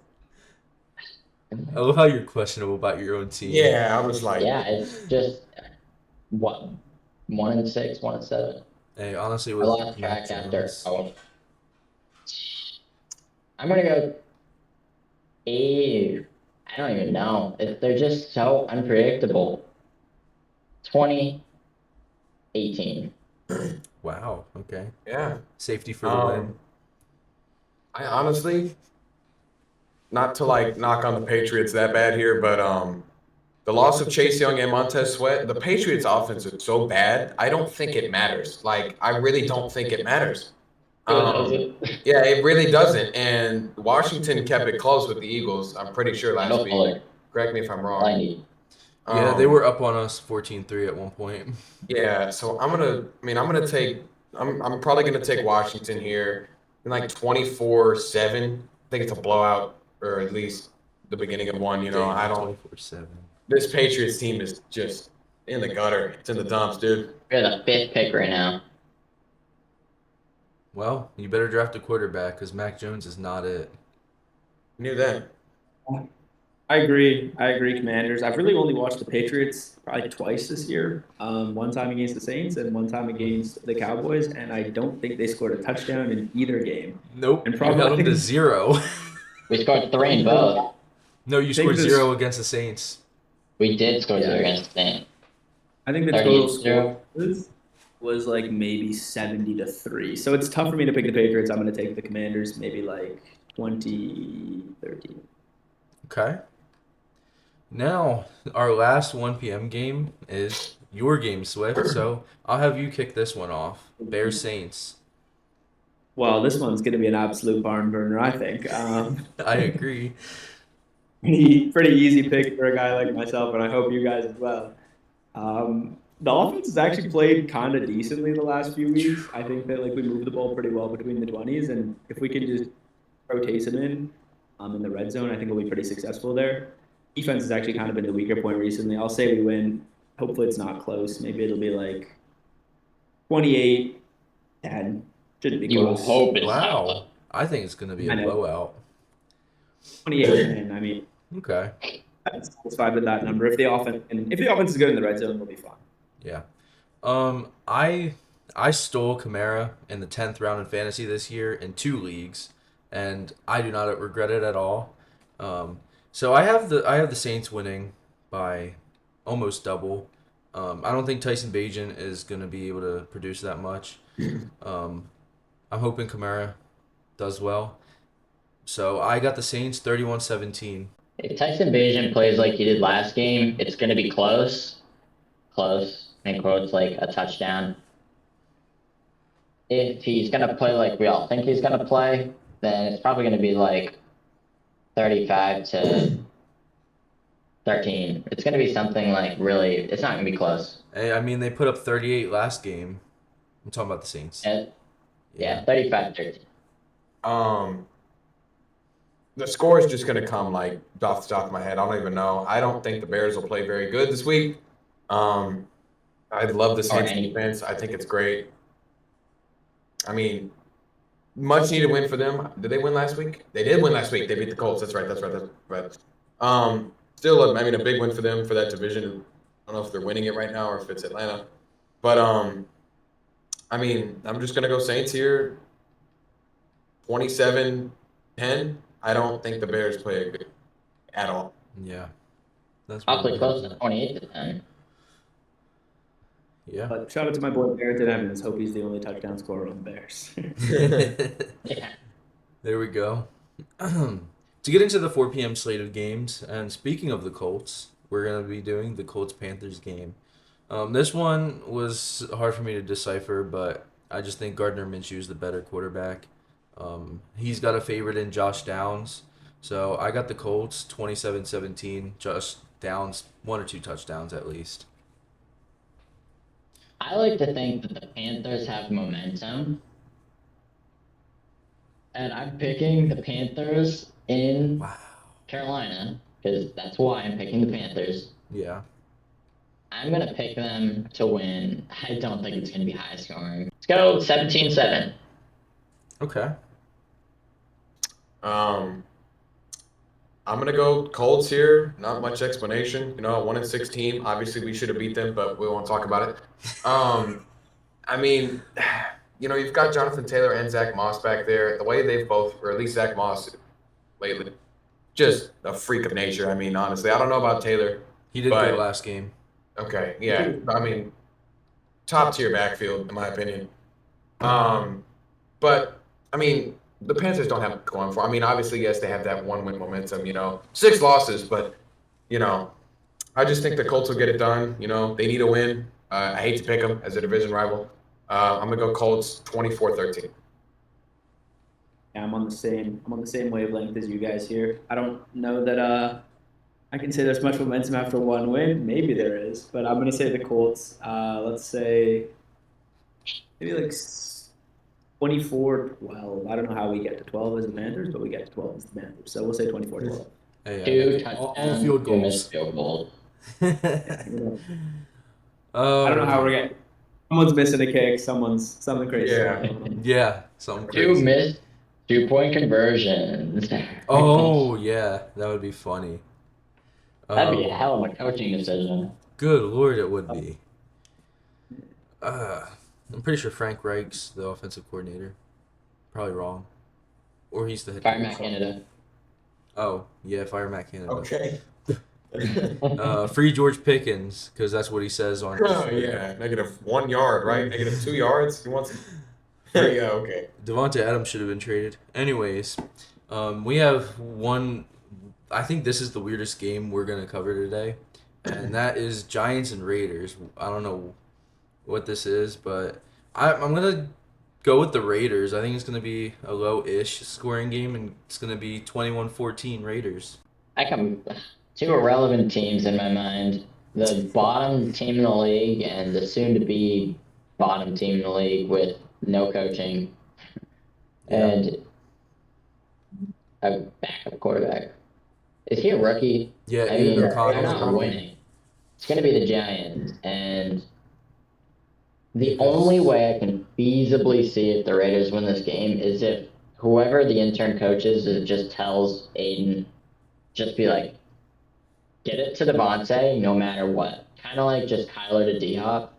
Speaker 1: I love how you're questionable about your own team.
Speaker 4: Yeah, I was like,
Speaker 3: Yeah, it's just what 1-6, 1-7.
Speaker 1: Hey, honestly,
Speaker 3: I
Speaker 1: with
Speaker 3: lost
Speaker 1: Mac
Speaker 3: track after.
Speaker 1: Jones,
Speaker 3: I'm gonna go 8. I don't even know. They're just so unpredictable. 20-18.
Speaker 1: wow. Okay.
Speaker 4: yeah.
Speaker 1: Safety for the win.
Speaker 4: I honestly, not to like knock on the Patriots that bad here, but the loss of Chase Young and Montez Sweat, the Patriots offense is so bad, I don't think it matters. Like, I really don't think it matters. Yeah, it really doesn't. And Washington kept it close with the Eagles, I'm pretty sure last week. Correct me if I'm wrong.
Speaker 1: Yeah, they were up on us 14-3 at one point.
Speaker 4: Yeah, so I'm probably gonna take Washington here in like 24-7. I think it's a blowout, or at least the beginning of one. You know, I don't.
Speaker 1: 24-7.
Speaker 4: This Patriots team is just in the gutter. It's in the dumps, dude.
Speaker 3: We're the 5th pick right now.
Speaker 1: Well, you better draft a quarterback because Mac Jones is not it.
Speaker 4: Knew that.
Speaker 2: I agree. Commanders. I've really only watched the Patriots probably twice this year. One time against the Saints and one time against the Cowboys, and I don't think they scored a touchdown in either game.
Speaker 1: Nope.
Speaker 2: And
Speaker 1: You held them to 0.
Speaker 3: We scored 3 in both.
Speaker 1: No, you
Speaker 2: think
Speaker 1: scored
Speaker 2: this-
Speaker 1: 0 against the Saints.
Speaker 3: We did score 0 against the Saints.
Speaker 2: I think the total
Speaker 3: 38-0.
Speaker 2: score was like maybe 70-3. So it's tough for me to pick the Patriots. I'm going to take the Commanders, maybe like 20-13.
Speaker 1: Okay. Now, our last 1 p.m. game is your game, Swift. So I'll have you kick this one off. Bears Saints.
Speaker 2: Well, this one's going to be an absolute barn burner, I think.
Speaker 1: I agree.
Speaker 2: Pretty easy pick for a guy like myself, and I hope you guys as well. The offense has actually played kind of decently the last few weeks. I think that like we moved the ball pretty well between the 20s, and if we can just rotate them in the red zone, I think we'll be pretty successful there. Defense has actually kind of been the weaker point recently. I'll say we win. Hopefully it's not close. Maybe it'll be like 28-10. Shouldn't be
Speaker 3: You
Speaker 2: close.
Speaker 3: hope it's
Speaker 1: Wow.
Speaker 3: not.
Speaker 1: I think it's going to be a
Speaker 2: I know.
Speaker 1: blowout.
Speaker 2: 28-10. I mean,
Speaker 1: Okay.
Speaker 2: I'm satisfied with that number. If the offense is good in the red zone, we'll be fine.
Speaker 1: Yeah. I stole Kamara in the 10th round in fantasy this year in 2 leagues, and I do not regret it at all. So I have the Saints winning by almost double. I don't think Tyson Bagent is going to be able to produce that much. I'm hoping Kamara does well. So I got the Saints 31-17.
Speaker 3: If Tyson Bagent plays like he did last game, it's going to be close. Close. In quotes, like a touchdown. If he's going to play like we all think he's going to play, then it's probably going to be like 35-13. It's going to be something like really, it's not going to be close.
Speaker 1: I mean, they put up 38 last game. I'm talking about the Saints.
Speaker 3: Yeah, 35-13.
Speaker 4: The score is just going to come like off the top of my head. I don't even know. I don't think the Bears will play very good this week. I love the Saints defense. I think it's great. I mean, much needed win for them. Did they win last week? They did win last week. They beat the Colts. That's right. Still, I mean, a big win for them for that division. I don't know if they're winning it right now or if it's Atlanta. But, I mean, I'm just going to go Saints here. 27-10. I don't think the Bears play good at all.
Speaker 1: Yeah. That's
Speaker 3: Awfully
Speaker 1: really
Speaker 3: close to 28-10.
Speaker 1: Yeah.
Speaker 2: But shout out to my boy Barrington Evans. Hope he's the only touchdown scorer on the Bears.
Speaker 3: Yeah.
Speaker 1: There we go. To get into the 4 p.m. slate of games, and speaking of the Colts, we're going to be doing the Colts-Panthers game. This one was hard for me to decipher, but I just think Gardner Minshew is the better quarterback. He's got a favorite in Josh Downs, so I got the Colts 27-17. Josh Downs, 1 or 2 touchdowns at least.
Speaker 3: I like to think that the Panthers have momentum. And I'm picking the Panthers in
Speaker 1: Wow.
Speaker 3: Carolina, because that's why I'm picking the Panthers.
Speaker 1: Yeah.
Speaker 3: I'm going to pick them to win. I don't think it's going to be high scoring. Let's go 17-7.
Speaker 1: Okay.
Speaker 4: I'm gonna go Colts here. Not much explanation. You know, a 1-6 team. Obviously, we should have beat them, but we won't talk about it. I mean, you know, you've got Jonathan Taylor and Zach Moss back there. The way they've both, or at least Zach Moss, lately, just a freak of nature. I mean, honestly, I don't know about Taylor.
Speaker 1: He did
Speaker 4: But-
Speaker 1: good last game.
Speaker 4: Okay, yeah. I mean, top tier backfield in my opinion. But I mean, the Panthers don't have it going for. I mean, obviously, yes, they have that 1-win momentum. You know, 6 losses, but you know, I just think the Colts will get it done. You know, they need a win. I hate to pick them as a division rival. I'm gonna go Colts 24-13.
Speaker 2: Yeah, I'm on the same wavelength as you guys here. I don't know that I can say there's much momentum after 1 win. Maybe there is, but I'm gonna say the Colts. Let's say maybe like 24-12. I don't know how we get to 12 as the Panthers, but we get to 12 as the Panthers. So we'll say 24-12.
Speaker 1: Hey,
Speaker 3: 2
Speaker 1: all
Speaker 3: touchdowns,
Speaker 1: field
Speaker 3: 2 missed
Speaker 1: goals.
Speaker 3: field goals.
Speaker 2: I don't know how we're getting. Someone's missing a kick. Something crazy.
Speaker 4: Yeah.
Speaker 1: Yeah, something
Speaker 3: 2
Speaker 1: crazy.
Speaker 3: missed 2-point conversions.
Speaker 1: Oh, yeah, that would be funny.
Speaker 3: That'd be a hell of a coaching decision.
Speaker 1: Good Lord, it would be. I'm pretty sure Frank Reich's the offensive coordinator. Probably wrong. Or he's the head
Speaker 3: Fire
Speaker 1: coach.
Speaker 3: Matt Canada.
Speaker 1: Oh, yeah, fire Matt Canada.
Speaker 4: Okay.
Speaker 1: Free George Pickens, because that's what he says on.
Speaker 4: Oh yeah, -1 yard, right? -2 yards. He wants. Yeah, okay.
Speaker 1: Devontae Adams should have been traded. Anyways, we have one. I think this is the weirdest game we're gonna cover today, and that is Giants and Raiders. I don't know what this is, but I'm gonna go with the Raiders. I think it's gonna be a low-ish scoring game, and it's gonna be 21-14 Raiders.
Speaker 3: I come two irrelevant teams in my mind. The bottom team in the league and the soon-to-be bottom team in the league with no coaching and a backup quarterback. Is he a rookie?
Speaker 1: Yeah,
Speaker 3: I mean,
Speaker 1: O'Connell's
Speaker 3: they're
Speaker 1: a
Speaker 3: not
Speaker 1: rookie.
Speaker 3: winning. It's going to be the Giants, and the only way I can feasibly see if the Raiders win this game is if whoever the intern coach is just tells Aiden, just be like, get it to Devontae no matter what. Kind of like just Kyler to D-Hop.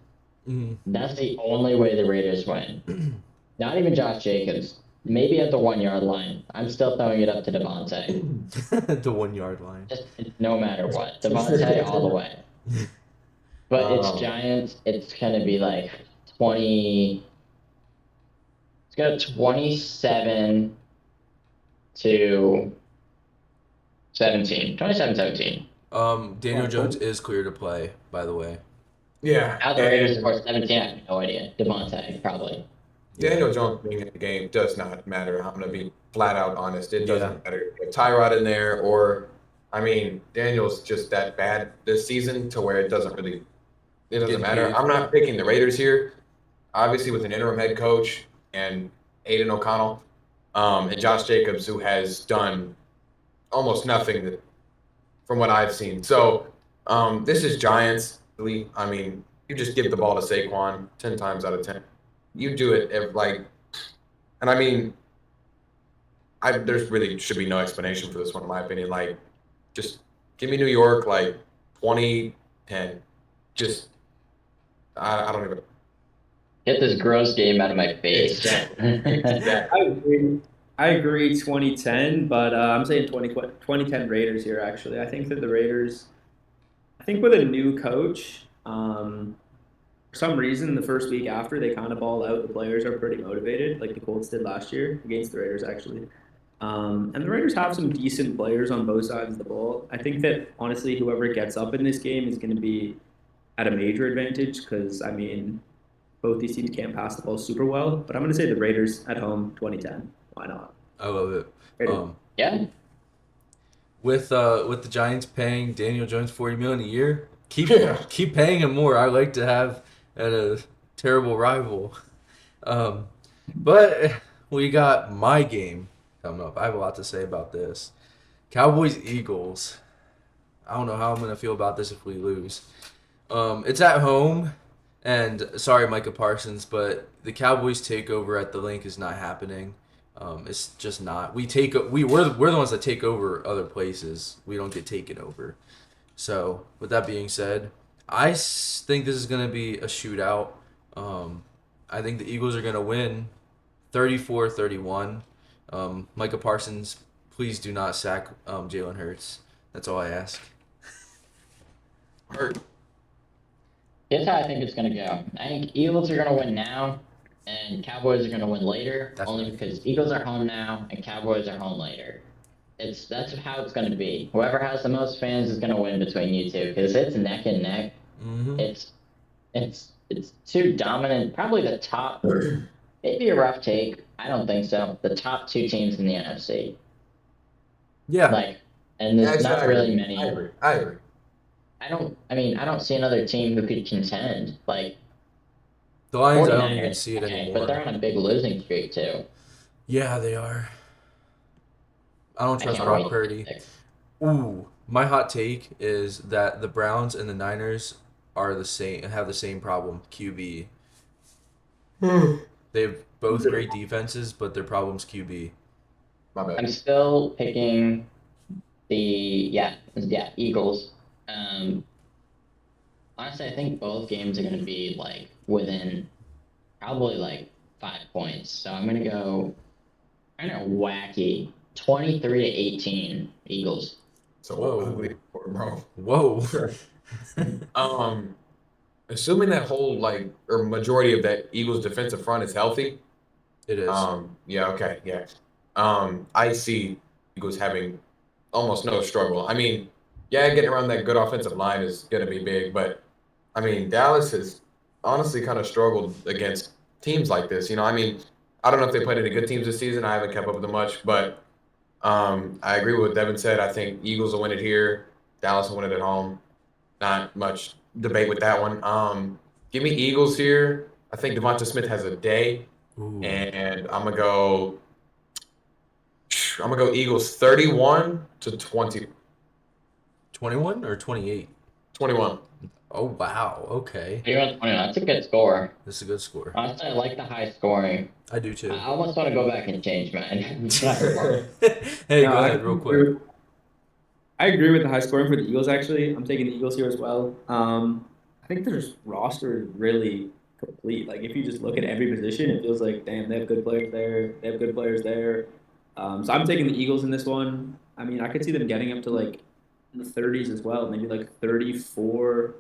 Speaker 1: Mhm.
Speaker 3: That's the only way the Raiders win. Not even Josh Jacobs. Maybe at the 1 yard line. I'm still throwing it up to Devontae.
Speaker 1: The 1 yard line.
Speaker 3: Just no matter what. Devontae all the way. But it's Giants. It's going to be like 20. It's going to 27 to 17. 27-17.
Speaker 1: Daniel Jones is clear to play, by the way.
Speaker 4: Yeah.
Speaker 3: How the Raiders score 17, I have no idea. Devontae, probably.
Speaker 4: Daniel Jones being in the game does not matter. I'm going to be flat out honest. It doesn't matter. If Tyrod in there or, I mean, Daniel's just that bad this season to where it doesn't matter. I'm not picking the Raiders here. Obviously, with an interim head coach and Aiden O'Connell and Josh Jacobs, who has done almost nothing from what I've seen. So this is Giants. I mean, you just give the ball to Saquon 10 times out of 10. You do it and I mean, there's really should be no explanation for this one, in my opinion. Like, just give me New York, like 2010. Just, I don't even.
Speaker 3: Get this gross game out of my face.
Speaker 2: I agree 2010, but I'm saying 2010 Raiders here, actually. I think that the Raiders, with a new coach, for some reason, the first week after, they kind of ball out. The players are pretty motivated, like the Colts did last year against the Raiders, actually. And the Raiders have some decent players on both sides of the ball. I think that, honestly, whoever gets up in this game is going to be at a major advantage because, I mean, both these teams can't pass the ball super well. But I'm going to say the Raiders at home, 2010. Why not?
Speaker 1: I love it.
Speaker 3: Yeah.
Speaker 1: With the Giants paying Daniel Jones $40 million a year, keep paying him more. I like to have at a terrible rival. But we got my game coming up. I have a lot to say about this. Cowboys Eagles. I don't know how I'm gonna feel about this if we lose. It's at home, and sorry, Micah Parsons, but the Cowboys takeover at the Link is not happening. It's just not. We're the ones that take over other places. We don't get taken over. So with that being said, I think this is gonna be a shootout. I think the Eagles are gonna win, 34-31. Micah Parsons, please do not sack Jalen Hurts. That's all I ask.
Speaker 3: Here's how I think it's going to go. I think Eagles are going to win now, and Cowboys are going to win later, only because Eagles are home now, and Cowboys are home later. That's how it's going to be. Whoever has the most fans is going to win between you two, because it's neck and neck.
Speaker 1: Mm-hmm.
Speaker 3: It's two dominant, probably the top, maybe a rough take. I don't think so. The top two teams in the NFC.
Speaker 1: Yeah.
Speaker 3: And there's not really many.
Speaker 4: I agree.
Speaker 3: I don't see another team who could contend. Like,
Speaker 1: The Lions, I don't
Speaker 3: 49ers,
Speaker 1: even see it
Speaker 3: okay,
Speaker 1: anymore.
Speaker 3: but they're on a big losing streak too.
Speaker 1: Yeah, they are. I don't trust
Speaker 3: can't
Speaker 1: Brock
Speaker 3: wait.
Speaker 1: Purdy. Ooh, my hot take is that the Browns and the Niners are the same, have the same problem. QB. They have both great defenses, but their problem's QB.
Speaker 4: My bad.
Speaker 3: I'm still picking the Eagles. Honestly, I think both games are going to be like within probably like 5 points. So I'm going to go kind of wacky 23-18 Eagles.
Speaker 4: So
Speaker 1: Whoa.
Speaker 4: ugly, bro.
Speaker 1: Whoa.
Speaker 4: Assuming that whole or majority of that Eagles defensive front is healthy.
Speaker 1: It is.
Speaker 4: Yeah. Okay. Yeah. I see Eagles having almost no struggle. I mean, yeah, getting around that good offensive line is going to be big, but I mean, Dallas has honestly kind of struggled against teams like this. I mean, I don't know if they played any good teams this season. I haven't kept up with them much, but I agree with what Devin said. I think Eagles will win it here. Dallas will win it at home. Not much debate with that one. Give me Eagles here. I think Devonta Smith has a day,
Speaker 1: Ooh.
Speaker 4: and I'm gonna go Eagles 31-20.
Speaker 1: 21 or 28?
Speaker 4: 21.
Speaker 1: Oh, wow. Okay.
Speaker 3: 21-21. That's a good score.
Speaker 1: This is a good score.
Speaker 3: Honestly, I like the high scoring.
Speaker 1: I do too.
Speaker 3: I almost want to go back and change mine.
Speaker 1: Hey,
Speaker 2: No,
Speaker 1: go
Speaker 2: I
Speaker 1: ahead, real
Speaker 2: agree
Speaker 1: quick.
Speaker 2: with- I agree with the high scoring for the Eagles, actually. I'm taking the Eagles here as well. I think their roster is really complete. Like, if you just look at every position, it feels like, damn, they have good players there. They have good players there. So I'm taking the Eagles in this one. I mean, I could see them getting up to, like, in the 30s as well. Maybe, like, 34-20,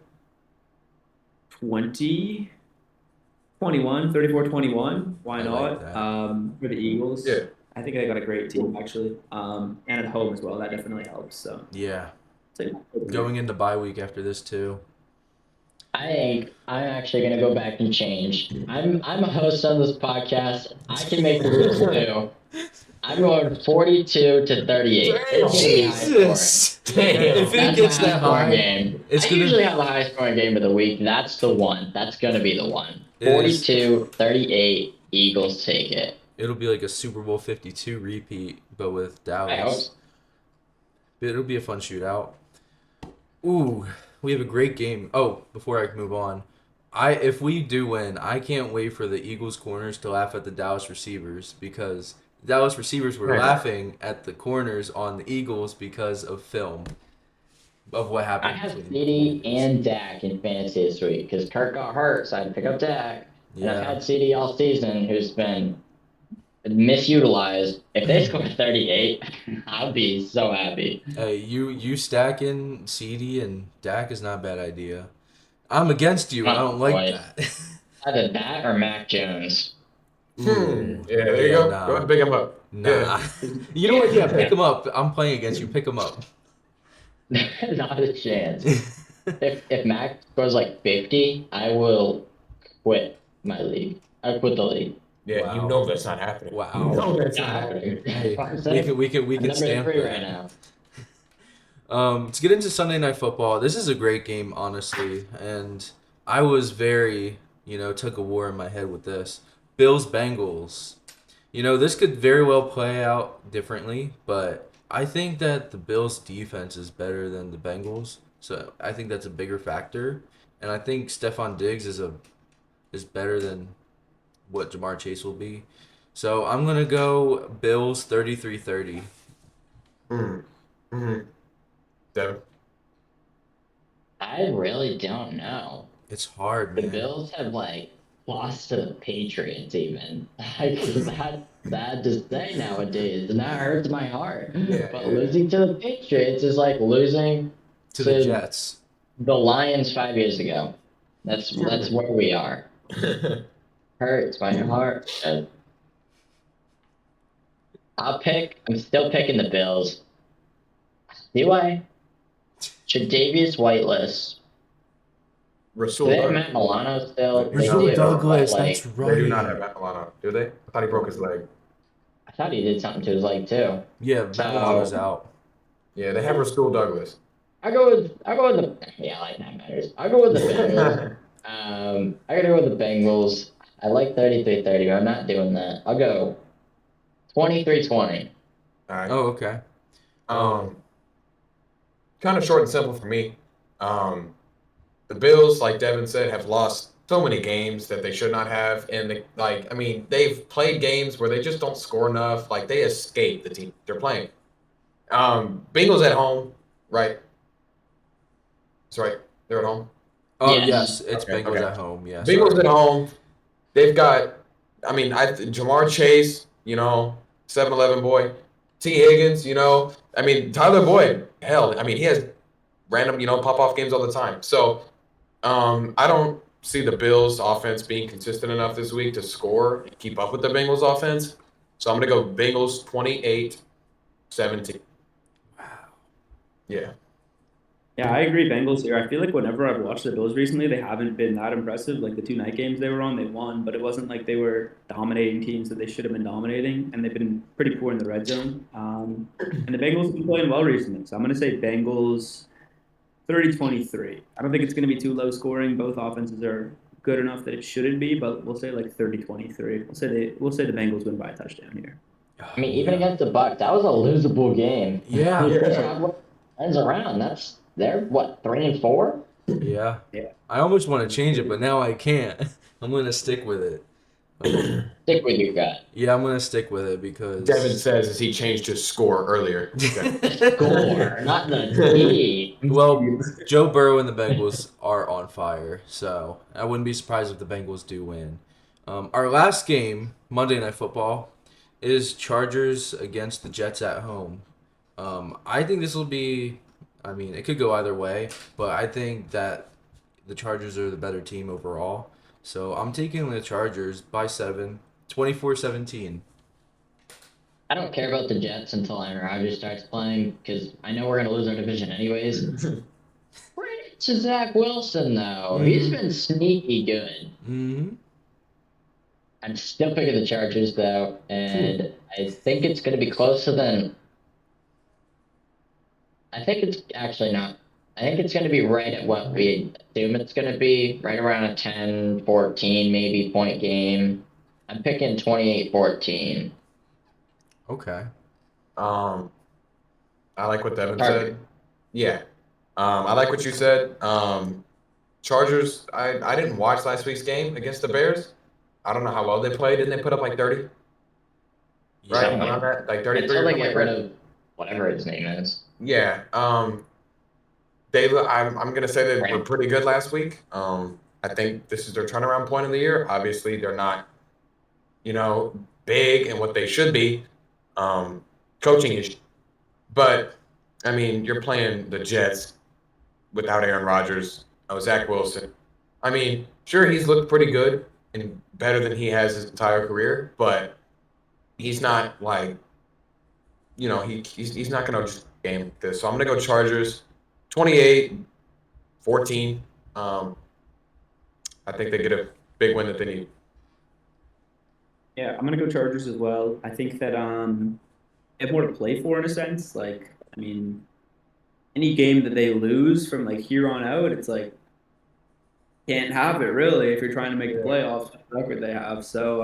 Speaker 2: 34-21. Why
Speaker 1: I like
Speaker 2: not?
Speaker 1: that.
Speaker 2: For the Eagles.
Speaker 4: Yeah.
Speaker 2: I think they got a great team, actually. And at home as well. That definitely helps. So,
Speaker 1: Yeah.
Speaker 2: take
Speaker 1: Going into bye week after this too.
Speaker 3: I think I'm actually gonna go back and change. I'm a host on this podcast. I can make the rules too. I'm going 42-38. It's gonna be high
Speaker 1: Jesus!
Speaker 4: Damn.
Speaker 1: If it
Speaker 3: That's
Speaker 1: gets
Speaker 3: my
Speaker 1: that
Speaker 3: high-scoring
Speaker 1: high,
Speaker 3: game.
Speaker 1: it's
Speaker 3: I
Speaker 1: gonna-
Speaker 3: usually have the high scoring game of the week. That's the one. That's gonna be the one.
Speaker 1: It is.
Speaker 3: 42-38. Eagles take it.
Speaker 1: It'll be like a Super Bowl 52 repeat, but with
Speaker 3: I hope.
Speaker 1: Dallas. It'll be a fun shootout. Ooh, we have a great game. Oh, before I move on, if we do win, I can't wait for the Eagles corners to laugh at the Dallas receivers, because the Dallas receivers were
Speaker 4: Right.
Speaker 1: laughing at the corners on the Eagles because of film of what
Speaker 3: I
Speaker 1: happened.
Speaker 3: have
Speaker 1: between
Speaker 3: CD
Speaker 1: the Eagles.
Speaker 3: and Dak in fantasy this week because Kirk got hurt, so I had to pick up Dak. And I've
Speaker 1: Yeah.
Speaker 3: had CD all season, who's been misutilized. If they score 38, I'll be so happy.
Speaker 1: Hey, you stacking CD and Dak is not a bad idea. I'm against you. I don't like
Speaker 3: Right.
Speaker 1: that.
Speaker 3: Either that or Mac Jones.
Speaker 1: Ooh.
Speaker 4: Yeah, there you go.
Speaker 1: Nah.
Speaker 4: Go ahead and pick him up.
Speaker 1: Nah.
Speaker 4: Yeah.
Speaker 1: You know what? Yeah, pick him up. I'm playing against you. Pick him up.
Speaker 3: Not a chance. If Mac scores like 50, I will quit my league. I quit the league.
Speaker 4: Yeah,
Speaker 1: Wow.
Speaker 4: you know that's not happening.
Speaker 1: Wow.
Speaker 4: You know that's not
Speaker 3: Yeah.
Speaker 4: happening.
Speaker 1: Hey,
Speaker 3: I'm
Speaker 1: we can
Speaker 3: number
Speaker 1: stamp
Speaker 3: 3
Speaker 1: that.
Speaker 3: right now.
Speaker 1: To get into Sunday Night Football, this is a great game, honestly, and I was very, took a war in my head with this. Bills Bengals. This could very well play out differently, but I think that the Bills defense is better than the Bengals, so I think that's a bigger factor, and I think Stephon Diggs is better than what Jamar Chase will be. So I'm gonna go Bills 33-30.
Speaker 4: Mm-hmm. Devin.
Speaker 3: I really don't know.
Speaker 1: It's hard,
Speaker 3: The
Speaker 1: man.
Speaker 3: Bills have lost to the Patriots even. That's sad to say nowadays, and that hurts my heart.
Speaker 4: Yeah.
Speaker 3: But losing to the Patriots is like losing
Speaker 1: To the Jets.
Speaker 3: the Lions 5 years ago. That's where we are. Hurts my heart. I'm still picking the Bills. Do I? Tre'Davious Whiteless.
Speaker 4: Rasul
Speaker 3: Do they have
Speaker 4: Douglas.
Speaker 3: Matt Milano still? They
Speaker 1: Rasul
Speaker 3: do,
Speaker 1: Douglas,
Speaker 3: but,
Speaker 1: that's
Speaker 3: like,
Speaker 1: right.
Speaker 4: They do not have Matt Milano, do they? I thought he broke his leg.
Speaker 3: I thought he did something to his leg too.
Speaker 1: Yeah, Matt Milano's out.
Speaker 4: Yeah, they have Rasul Douglas.
Speaker 3: I go with the like that matters. I go with the Bengals. I gotta go with the Bengals. I like 33-30, but I'm not doing that. I'll go 23-20.
Speaker 4: All right.
Speaker 1: Oh, okay.
Speaker 4: Kind of short and simple for me. The Bills, like Devin said, have lost so many games that they should not have, and they've played games where they just don't score enough. Like, they escape the team they're playing. Bengals at home, right? That's right. They're at home.
Speaker 1: Oh
Speaker 3: Yes.
Speaker 1: yes, it's
Speaker 4: Okay,
Speaker 1: Bengals
Speaker 4: okay.
Speaker 1: at home. Yeah,
Speaker 4: Bengals
Speaker 1: sorry.
Speaker 4: at home. They've got, Jamar Chase, 7-Eleven boy. T. Higgins, Tyler Boyd. Hell, he has random, pop-off games all the time. So I don't see the Bills' offense being consistent enough this week to score and keep up with the Bengals' offense. So I'm going to go Bengals 28-17.
Speaker 1: Wow.
Speaker 4: Yeah.
Speaker 2: Yeah, I agree. Bengals here. I feel like whenever I've watched the Bills recently, they haven't been that impressive. Like the two night games they were on, they won, but it wasn't like they were dominating teams that they should have been dominating, and they've been pretty poor in the red zone. And the Bengals have been playing well recently, so I'm going to say Bengals 30-23. I don't think it's going to be too low scoring. Both offenses are good enough that it shouldn't be, but we'll say like 30-23. We'll say the Bengals win by a touchdown here.
Speaker 3: I mean, even against the Bucs, that was a losable game.
Speaker 1: Yeah.
Speaker 3: Ends around. They're 3-4.
Speaker 1: Yeah.
Speaker 2: Yeah.
Speaker 1: I almost want to change it, but now I can't. I'm gonna stick with it.
Speaker 3: Stick with your gut.
Speaker 1: Yeah, I'm gonna stick with it because
Speaker 4: Devin says as he changed his score earlier. Okay.
Speaker 3: Score, not the team.
Speaker 1: Well, Joe Burrow and the Bengals are on fire, so I wouldn't be surprised if the Bengals do win. Our last game, Monday Night Football, is Chargers against the Jets at home. I think this will be, it could go either way, but I think that the Chargers are the better team overall. So I'm taking the Chargers by 7, 24-17.
Speaker 3: I don't care about the Jets until Aaron Rodgers starts playing because I know we're going to lose our division anyways. Credit to Zach Wilson, though. He's been sneaky good.
Speaker 1: Mm-hmm.
Speaker 3: I'm still picking the Chargers, though, and I think it's going to be closer than... I think it's actually not. I think it's going to be right at what we assume it's going to be, right around a 10, 14, maybe point game. I'm picking 28-14.
Speaker 1: Okay.
Speaker 4: I like what Devin
Speaker 3: Target.
Speaker 4: said. Yeah. I like what you said. Chargers, I didn't watch last week's game against the Bears. I don't know how well they played. Didn't they put up like 30? Right?
Speaker 3: Something
Speaker 4: Around that? Like 33
Speaker 3: Until
Speaker 4: or
Speaker 3: they
Speaker 4: something
Speaker 3: get
Speaker 4: like
Speaker 3: rid
Speaker 4: that?
Speaker 3: of whatever his name is.
Speaker 4: Yeah. I'm gonna say they were pretty good last week. I think this is their turnaround point of the year. Obviously, they're not, big and what they should be. Coaching is, but you're playing the Jets without Aaron Rodgers. Zach Wilson. Sure, he's looked pretty good and better than he has his entire career, but he's not like, he's not gonna just game this. So I'm gonna go Chargers. 28-14. I think they get a big win that they need.
Speaker 2: Yeah, I'm gonna go Chargers as well. I think that they have more to play for in a sense. Like, any game that they lose from like here on out, it's like can't have it really if you're trying to make the playoffs. The record they have, so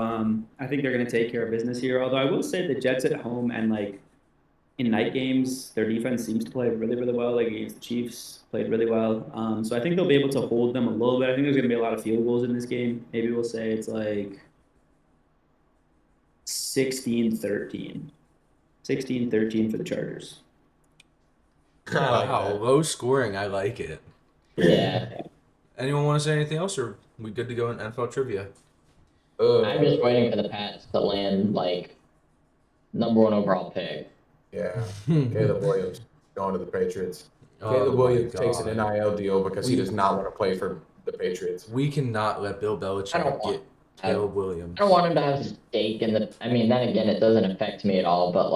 Speaker 2: I think they're gonna take care of business here. Although I will say the Jets at home and like in night games, their defense seems to play really, really well. Like against the Chiefs, played really well. So I think they'll be able to hold them a little bit. I think there's gonna be a lot of field goals in this game. Maybe we'll say it's like 16-13. 16-13 for the Chargers.
Speaker 1: Wow, low scoring. I like it.
Speaker 3: Yeah.
Speaker 1: Anyone want to say anything else, or are we good to go in NFL trivia?
Speaker 3: I'm just waiting for the Pats to land, number 1 overall pick.
Speaker 4: Yeah. Caleb Williams going to the Patriots.
Speaker 1: Oh
Speaker 4: Caleb
Speaker 1: my
Speaker 4: Williams takes an
Speaker 1: God.
Speaker 4: NIL deal because he does not want to play for the Patriots.
Speaker 1: We cannot let Bill
Speaker 3: I don't
Speaker 1: Belichick
Speaker 3: want-
Speaker 1: get Caleb Williams.
Speaker 3: I don't want him to have stake in the... then again, it doesn't affect me at all, but,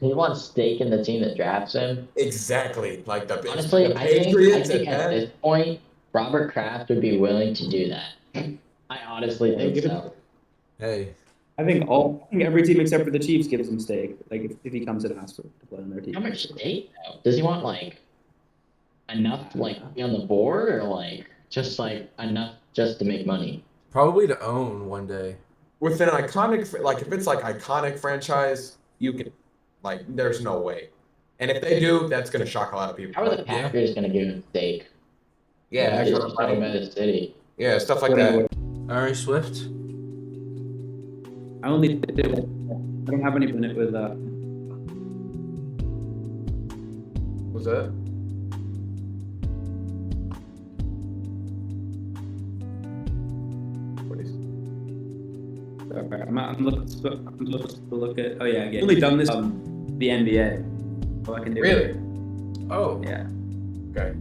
Speaker 3: he wants stake in the team that drafts him.
Speaker 4: Exactly. Like the
Speaker 3: Honestly,
Speaker 4: the
Speaker 3: I think
Speaker 4: Patriots
Speaker 3: at
Speaker 4: and that.
Speaker 3: this point, Robert Kraft would be willing to do that. I honestly think so.
Speaker 1: Hey,
Speaker 2: I think every team except for the Chiefs gives him stake. Like if he comes and asks to play on their team.
Speaker 3: How much stake, though? Does he want, enough to, be on the board, or, just, enough just to make money?
Speaker 1: probably to own one day.
Speaker 4: With an iconic, if it's iconic franchise, you can, there's no way. And if they do, that's gonna shock a lot of people.
Speaker 3: How are the Packers going to give him stake?
Speaker 4: Yeah,
Speaker 3: They're just talking about the city.
Speaker 4: yeah, stuff like that.
Speaker 1: All right, Swift.
Speaker 2: I only did. I don't have any in it with.
Speaker 4: Was that?
Speaker 2: Sorry, I'm looking to look at. Oh yeah, I've only done this the NBA. So I can do
Speaker 4: Really?
Speaker 2: it.
Speaker 1: Oh.
Speaker 2: Yeah.
Speaker 4: Okay.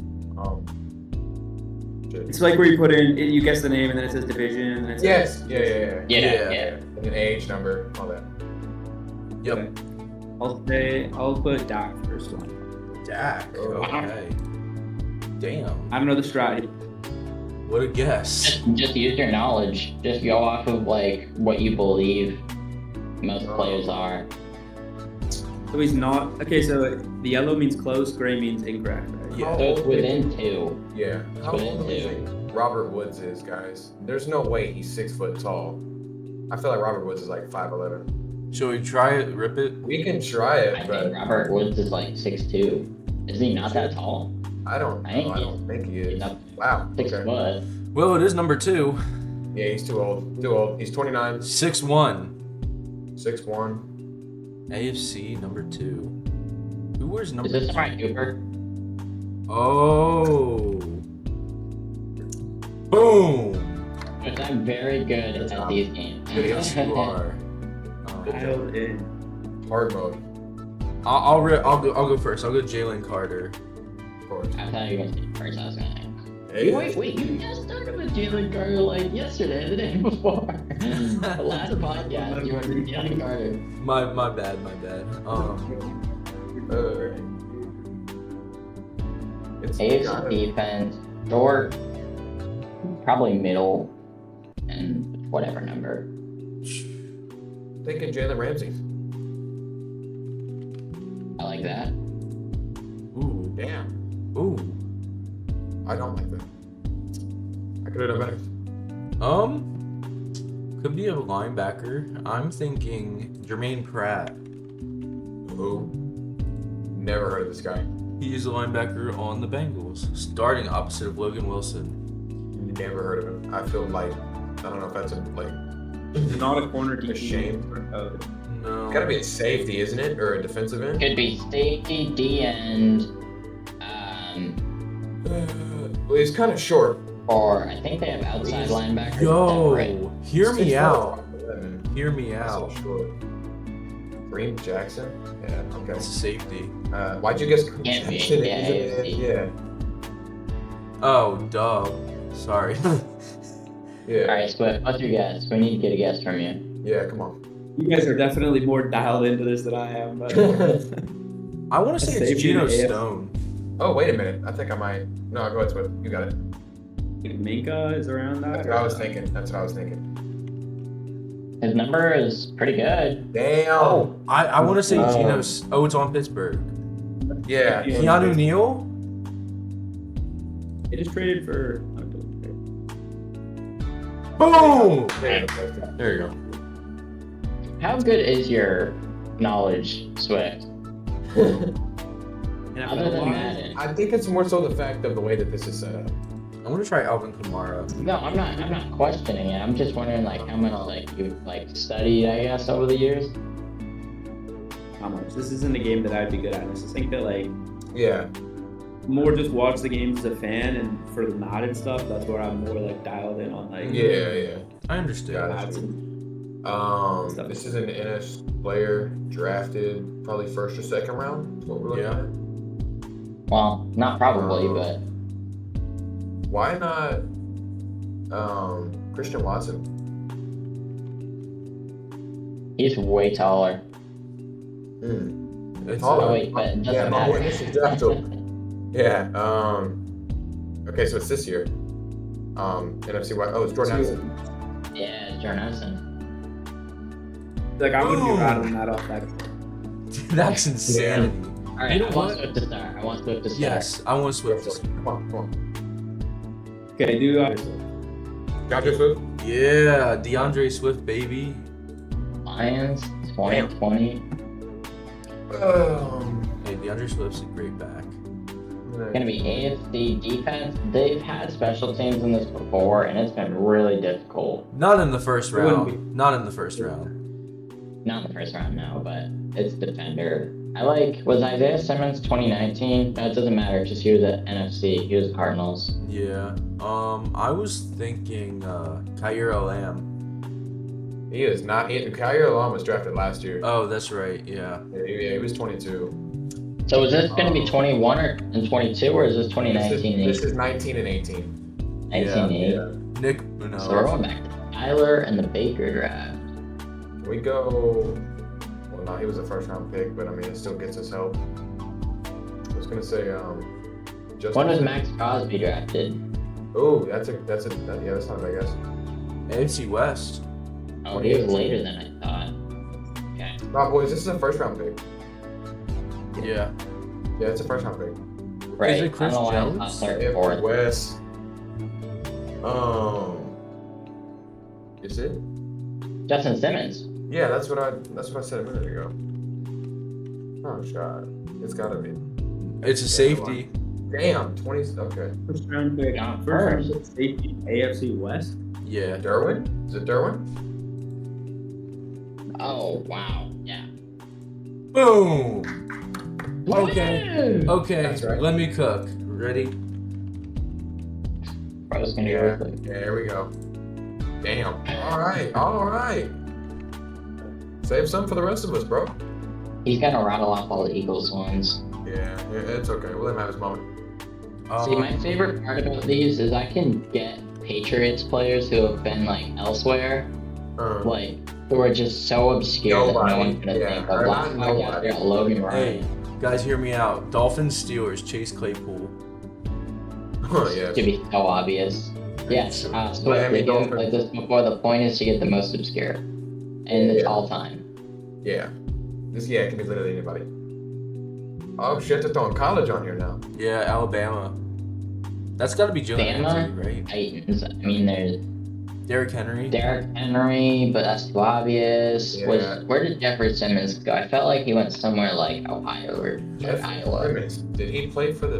Speaker 2: It's like where you put in, you guess the name, and then it says division. And it says
Speaker 4: Yes. Yeah.
Speaker 3: Yeah.
Speaker 4: And an age, number, all that.
Speaker 1: Yep.
Speaker 2: I'll put Dak first one.
Speaker 1: Dak. Okay. Damn.
Speaker 2: I don't know the strat.
Speaker 1: What a guess.
Speaker 3: Just use your knowledge. Just go off of like what you believe most players are.
Speaker 2: So he's not. Okay, so the yellow means close, gray means incorrect. Right?
Speaker 1: Yeah.
Speaker 3: So it's within 2.
Speaker 4: Yeah. How
Speaker 3: Within
Speaker 4: old do you
Speaker 3: 2.
Speaker 4: think Robert Woods is, guys? There's no way he's 6 foot tall. I feel like Robert Woods is like 5'11".
Speaker 1: Shall we try it? Rip it?
Speaker 4: We can try
Speaker 3: I
Speaker 4: it,
Speaker 3: think
Speaker 4: but
Speaker 3: Robert Woods is like 6'2". Is he not that tall?
Speaker 4: I don't think he is.
Speaker 3: He's up
Speaker 4: Wow.
Speaker 3: 6
Speaker 4: Okay.
Speaker 3: foot.
Speaker 1: Well, it is number 2.
Speaker 4: Yeah, he's too old. Too old. He's 29,
Speaker 1: 6'1".
Speaker 4: 6'1".
Speaker 1: AFC number 2. Who wears number
Speaker 3: Is this
Speaker 1: 2?
Speaker 3: Amari Cooper?
Speaker 1: Oh. Boom.
Speaker 3: Which I'm very good at these games.
Speaker 1: Yes, you are.
Speaker 2: Dialed in.
Speaker 4: Hard mode,
Speaker 1: I'll go first. I'll go Jalen Carter.
Speaker 4: of course.
Speaker 3: I thought you were going to say first. I was going to
Speaker 4: Hey,
Speaker 3: Wait, you just started with Jalen Carter like yesterday, the day before. The last podcast, you went with Jalen Carter.
Speaker 1: My bad.
Speaker 4: It's
Speaker 3: AFC defense, short, probably middle, and whatever number.
Speaker 4: thinking Jalen Ramsey.
Speaker 3: I like that.
Speaker 1: Ooh.
Speaker 4: Damn.
Speaker 1: Ooh.
Speaker 4: I don't like that. I could have done better.
Speaker 1: Could be a linebacker. I'm thinking Jermaine Pratt.
Speaker 4: Who? Never heard of this guy.
Speaker 1: He is a linebacker on the Bengals, starting opposite of Logan Wilson.
Speaker 4: Never heard of him. I feel like I don't know if that's
Speaker 2: Not a corner
Speaker 4: a
Speaker 2: DB.
Speaker 4: shame.
Speaker 1: No.
Speaker 4: Gotta be a safety, isn't it, or a defensive end?
Speaker 3: Could be safety, D end,
Speaker 4: Well, he's kind of short.
Speaker 3: or I think they have outside linebackers.
Speaker 1: Yo,
Speaker 3: Right.
Speaker 1: hear me
Speaker 4: 6'4".
Speaker 1: out.
Speaker 4: Yeah,
Speaker 1: Hear me
Speaker 4: that's so
Speaker 1: out.
Speaker 4: short. Green Jackson? Yeah, okay.
Speaker 1: It's a safety.
Speaker 4: Why'd you guess Green
Speaker 3: Can't be.
Speaker 4: Jackson?
Speaker 3: Yeah, AFC.
Speaker 4: Yeah.
Speaker 1: Oh, duh. Sorry.
Speaker 4: Yeah.
Speaker 3: Alright, Swift, what's your guess? We need to get a guess from you.
Speaker 4: Yeah, come on.
Speaker 2: You guys are definitely more dialed into this than I am, but
Speaker 1: I want to say it's
Speaker 2: Safety
Speaker 1: Geno
Speaker 2: in the AFC.
Speaker 1: Stone.
Speaker 4: Oh, wait a minute. I think I might. No, go ahead, Swift. You got it.
Speaker 2: Minka is around that.
Speaker 4: That's what I was thinking.
Speaker 3: His number is pretty good.
Speaker 4: Damn.
Speaker 1: Oh, I want to say
Speaker 4: Oh.
Speaker 1: Geno's. Oh, it's on Pittsburgh.
Speaker 4: Yeah.
Speaker 1: Keanu Neal?
Speaker 2: They just traded for.
Speaker 1: Boom!
Speaker 4: There you go.
Speaker 3: How good is your knowledge, Swift? Other than Madden.
Speaker 4: I think it's more so the fact of the way that this is set up.
Speaker 1: I want to try Alvin Kamara.
Speaker 3: No, I'm not questioning it. I'm just wondering like how much like you've like studied, I guess, over the years.
Speaker 2: How much? This isn't a game that I'd be good at. I just think that like
Speaker 4: Yeah.
Speaker 2: more just watch the games as a fan, and for the Madden stuff, that's where I'm more like dialed in on like
Speaker 4: Yeah.
Speaker 1: I understand.
Speaker 2: ads and
Speaker 4: This is an NS player drafted probably first or second round. Is what we're looking
Speaker 1: Yeah.
Speaker 4: at.
Speaker 3: Well, not probably, but
Speaker 4: Why not Christian Watson?
Speaker 3: he's way taller.
Speaker 1: It's,
Speaker 4: Taller.
Speaker 3: Oh wait, but it doesn't
Speaker 4: Yeah,
Speaker 3: matter.
Speaker 4: this is drafted. Yeah. Okay, so it's this year. NFC West. Oh, it's Jordan Addison.
Speaker 3: Yeah, it's Jordan Addison.
Speaker 2: like I wouldn't be
Speaker 1: Boom.
Speaker 2: rattling that off that.
Speaker 1: That's insanity.
Speaker 3: All right,
Speaker 1: You know
Speaker 3: I want
Speaker 1: what?
Speaker 3: Swift to start. I want Swift to start.
Speaker 1: Yes, I want Swift.
Speaker 4: Come on.
Speaker 2: Okay, do
Speaker 4: DeAndre Swift.
Speaker 1: Yeah, DeAndre Swift, baby.
Speaker 3: Lions 2020.
Speaker 1: Hey, DeAndre Swift's a great back.
Speaker 3: Gonna be AFC defense. They've had special teams in this before, and it's been really difficult.
Speaker 1: Not in the first
Speaker 2: It wouldn't
Speaker 1: round. Not in the first round.
Speaker 3: Not in the first round now, but it's defender. I like, was Isaiah Simmons 2019? No, it doesn't matter, just he was at NFC, he was Cardinals.
Speaker 1: Yeah. I was thinking Kyra Lamb.
Speaker 4: He is not. Kyer Alam was drafted last year.
Speaker 1: Oh, that's right. Yeah.
Speaker 4: Yeah, he was 22.
Speaker 3: So is this going to be 21 and 22, or is this 2019?
Speaker 4: This is 19 and 18.
Speaker 3: 19 and 8.
Speaker 4: Yeah.
Speaker 1: Nick, no.
Speaker 3: So we're going back to Tyler and the Baker draft.
Speaker 4: We go. Well, no, he was a first round pick, but I mean, it still gets us help. I was gonna say,
Speaker 3: When was Max Crosby drafted?
Speaker 4: Oh, that's not a bad guess.
Speaker 1: AFC West.
Speaker 3: Oh, he was later than I thought. Okay.
Speaker 4: No, boys, this is a first round pick.
Speaker 1: Yeah.
Speaker 4: Yeah, it's a first round pick.
Speaker 3: Right.
Speaker 1: Is it Chris
Speaker 3: I don't know why I
Speaker 1: Jones?
Speaker 3: thought third,
Speaker 4: AFC
Speaker 3: fourth.
Speaker 4: West. Is it?
Speaker 3: Justin Simmons.
Speaker 4: Yeah, that's what I said a minute ago. Oh God, it's gotta be.
Speaker 1: It's a safety.
Speaker 4: Damn, 20. Okay.
Speaker 2: First round pick.
Speaker 3: Not
Speaker 2: First round
Speaker 3: first.
Speaker 2: pick safety. AFC West.
Speaker 1: Yeah.
Speaker 4: Derwin? Is it Derwin?
Speaker 3: Oh, wow. Yeah.
Speaker 1: Boom. Okay. Okay.
Speaker 4: That's right.
Speaker 1: Let me cook. Ready?
Speaker 3: I was going to
Speaker 4: Yeah.
Speaker 3: go with
Speaker 4: Yeah, there we go. Damn. All right. Save some for the rest of us, bro.
Speaker 3: He's going to rattle off all the Eagles ones.
Speaker 4: Yeah, it's okay. We'll let him have his moment.
Speaker 3: See, my favorite part about these is I can get Patriots players who have been, like, elsewhere, like, who are just so obscure that no one's going to think of. Last time I got Logan
Speaker 1: Hey,
Speaker 3: Ryan.
Speaker 1: guys, hear me out. Dolphins, Steelers, Chase Claypool.
Speaker 4: Oh, yeah.
Speaker 3: To be so obvious. Yes, Swift,
Speaker 4: Miami
Speaker 3: they
Speaker 4: Dolphins.
Speaker 3: played this before. The point is to get the most obscure. And it's all time.
Speaker 4: Yeah. It can be literally anybody. Oh shit, they're throwing college on here now.
Speaker 1: Yeah, Alabama. That's got to be Jalen
Speaker 3: Bama?
Speaker 1: Ramsey, right?
Speaker 3: Titans. I mean, there's
Speaker 1: Derrick Henry.
Speaker 3: Derrick Henry, but that's too obvious.
Speaker 4: Yeah.
Speaker 3: Where did Jeffrey Simmons go? I felt like he went somewhere like Ohio or Iowa.
Speaker 4: Simmons. Did he play for the?